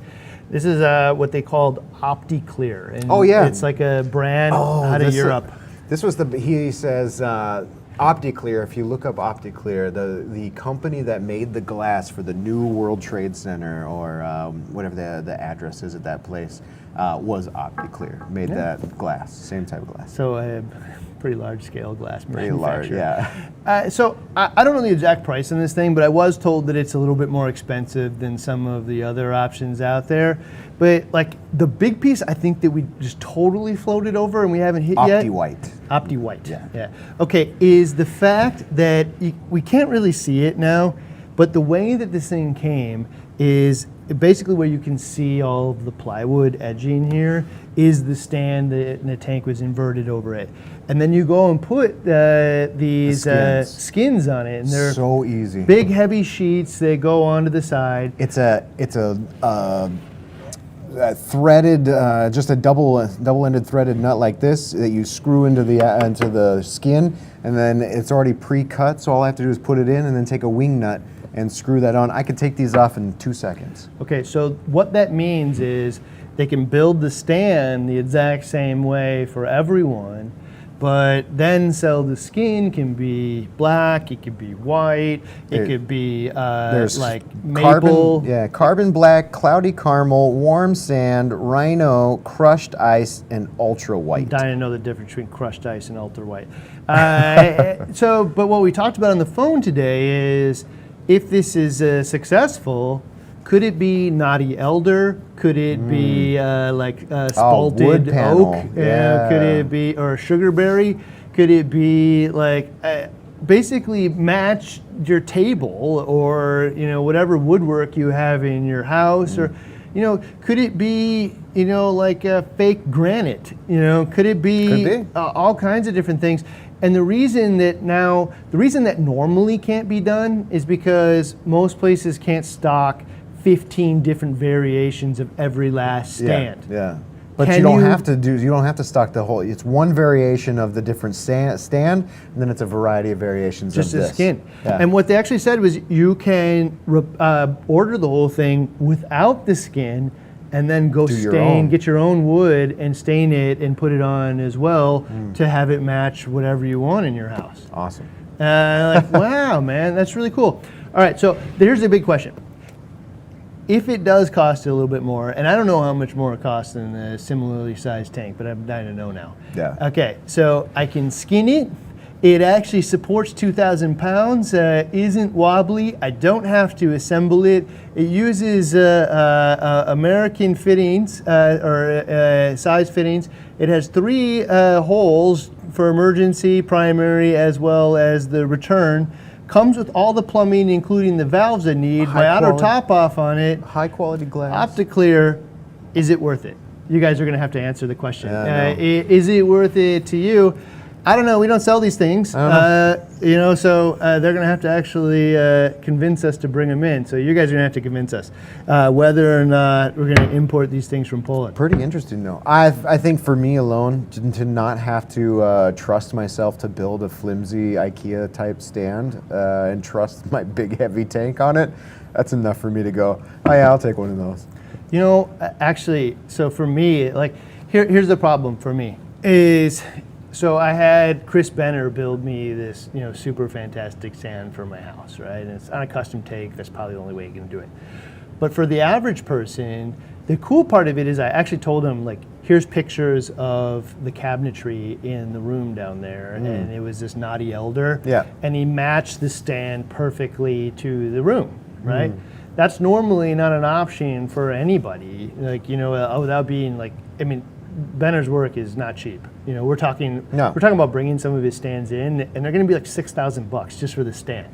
This is what they called OptiClear. And Oh, yeah. it's like a brand out of Europe. This was he says, OptiClear, if you look up OptiClear, the company that made the glass for the new World Trade Center or whatever the address is at that place was OptiClear. Made that glass, same type of glass. So a pretty large scale glass manufacturer. Yeah. So I don't know the exact price on this thing, but I was told that it's a little bit more expensive than some of the other options out there. But like the big piece, I think that we just totally floated over and we haven't hit yet. OptiWhite. OptiWhite. Yeah. Okay. Is the fact that we can't really see it now, but the way that this thing came is basically where you can see all of the plywood edging here is the stand that the tank was inverted over it. And then you go and put these skins on it, and they're so easy. Big heavy sheets. They go onto the side. It's a threaded, just a double-ended threaded nut like this that you screw into the skin, and then it's already pre-cut. So all I have to do is put it in, and then take a wing nut and screw that on. I could take these off in 2 seconds. Okay, so what that means is they can build the stand the exact same way for everyone, but then sell the skin can be black, it could be white, it could be like maple. Carbon black, cloudy caramel, warm sand, rhino, crushed ice, and ultra white. I'm dying to know the difference between crushed ice and ultra white. But what we talked about on the phone today is if this is successful, could it be knotty elder? Could it be spalted wood panel. oak? Could it be, or sugarberry? Could it be like basically match your table or whatever woodwork you have in your house, or could it be like a fake granite? Could it be, all kinds of different things? And the reason that normally can't be done is because most places can't stock 15 different variations of every last stand. Yeah. But you don't have to stock the whole. It's one variation of the different stand, and then it's a variety of variations just of this. Just a skin. Yeah. And what they actually said was you can order the whole thing without the skin, and then get your own wood and stain it and put it on as well to have it match whatever you want in your house. Awesome. Wow, man, that's really cool. All right, so here's the big question. If it does cost a little bit more, and I don't know how much more it costs than a similarly sized tank, but I'm dying to know now. Yeah. Okay, so I can skin it. It actually supports 2,000 pounds, isn't wobbly. I don't have to assemble it. It uses American fittings or size fittings. It has 3 holes for emergency, primary, as well as the return. Comes with all the plumbing, including the valves I need. My auto top off on it. High quality glass. OptiClear. Is it worth it? You guys are going to have to answer the question. No. Is it worth it to you? I don't know. We don't sell these things, so they're going to have to actually convince us to bring them in. So you guys are going to have to convince us whether or not we're going to import these things from Poland. Pretty interesting, though. I think for me alone, to not have to trust myself to build a flimsy IKEA type stand and trust my big heavy tank on it, that's enough for me to go, oh yeah, I'll take one of those. Actually, so for me, like here's the problem for me is. So I had Chris Benner build me this, super fantastic stand for my house, right? And it's on a custom take. That's probably the only way you're going to do it. But for the average person, the cool part of it is I actually told him, like, here's pictures of the cabinetry in the room down there, and it was this knotty elder. Yeah. And he matched the stand perfectly to the room, right? That's normally not an option for anybody, without being like, Benner's work is not cheap. We're talking about bringing some of his stands in, and they're going to be like $6,000 just for the stand.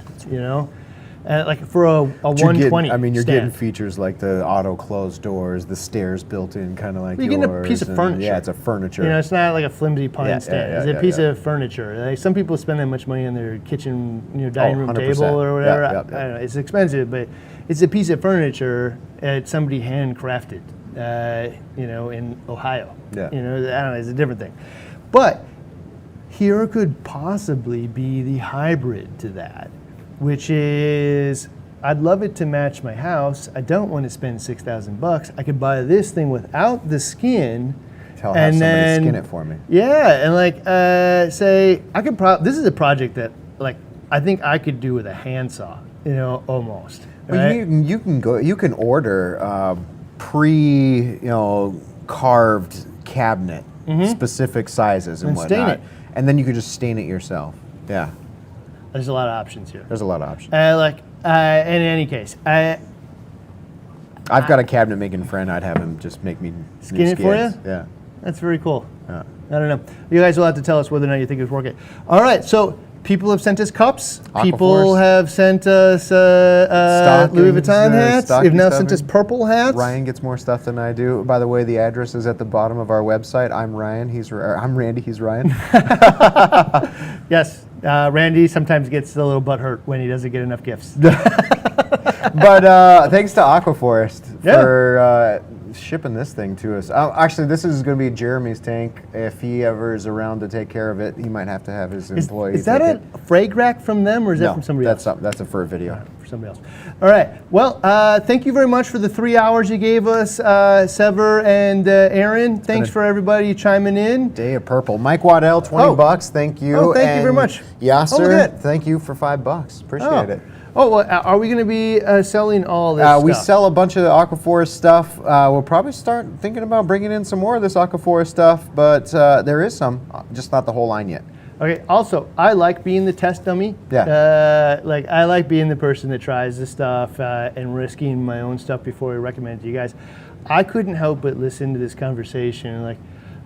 like for a 120. I mean, you're stand. getting features like the auto closed doors, the stairs built in, kind of like You're getting a piece of furniture. Yeah, it's a furniture. You know, it's not like a flimsy pine stand. yeah, It's a piece of furniture. Like some people spend that much money on their kitchen, dining room 100%. table or whatever. Yeah, I don't know. It's expensive, but it's a piece of furniture that somebody handcrafted, in Ohio. Yeah. I don't know. It's a different thing, but here could possibly be the hybrid to that, which is I'd love it to match my house. I don't want to spend $6,000. I could buy this thing without the skin. Have somebody skin it for me. Yeah, and say I could. This is a project that I think I could do with a handsaw. Almost. Well, right? you can go. You can order carved cabinet, specific sizes and stain whatnot, it. and then you could just stain it yourself. Yeah, There's a lot of options here. there's a lot of options. In any case, I've got a cabinet making friend. I'd have him just make me new Skin it for you? skins. Yeah. that's very cool. Yeah. I don't know. You guys will have to tell us whether or not you think it's working. All right, so people have sent us cups. People Aquaforest. have sent us Louis Vuitton hats. They've now sent us purple hats. Ryan gets more stuff than I do. By the way, the address is at the bottom of our website. I'm Ryan. I'm Randy. He's Ryan. Yes, Randy sometimes gets a little butthurt when he doesn't get enough gifts. But thanks to Aquaforest for shipping this thing to us. Actually, this is going to be Jeremy's tank. If he ever is around to take care of it, he might have to have his employee. Is that a frag rack from them, or is that from somebody else? That's a fur video. For somebody else. All right. Well, thank you very much for the 3 hours you gave us, Sever and Aaron. Thanks for everybody chiming in. Day of Purple. Mike Waddell, $20. Thank you. Oh, thank you very much. Yasser, thank you for $5. Appreciate it. Oh, well, are we going to be selling all this We stuff? sell a bunch of the Aquaforest stuff. We'll probably start thinking about bringing in some more of this Aquaforest stuff, but there is some, just not the whole line yet. Okay. Also, I like being the test dummy. Yeah. I like being the person that tries the stuff and risking my own stuff before I recommend it to you guys. I couldn't help but listen to this conversation.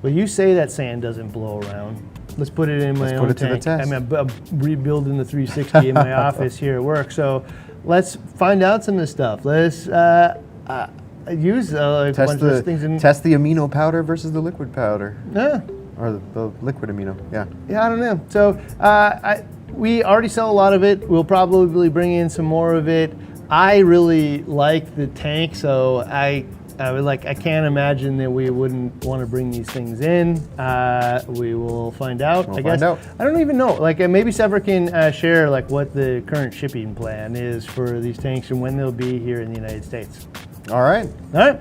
Well, you say that sand doesn't blow around. Let's put it in my own put it tank. to the test. I'm rebuilding the 360 in my office here at work. So let's find out some of this stuff. Let's use a bunch of things. Test the amino powder versus the liquid powder. Yeah. Or the liquid amino, yeah. Yeah, I don't know. So we already sell a lot of it. We'll probably bring in some more of it. I really like the tank, so I can't imagine that we wouldn't want to bring these things in. We will find out. I guess. I don't even know. Maybe Sever can share what the current shipping plan is for these tanks and when they'll be here in the United States. All right. All right.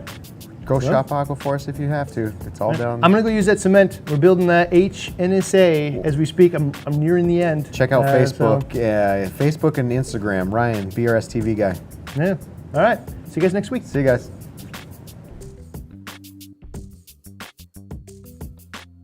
Go shop Aquaforest if you have to. It's all down. I'm gonna go use that cement. We're building that HNSA as we speak. I'm nearing the end. Check out Facebook. Yeah, Facebook and Instagram. Ryan, BRS TV guy. Yeah. All right. See you guys next week. See you guys.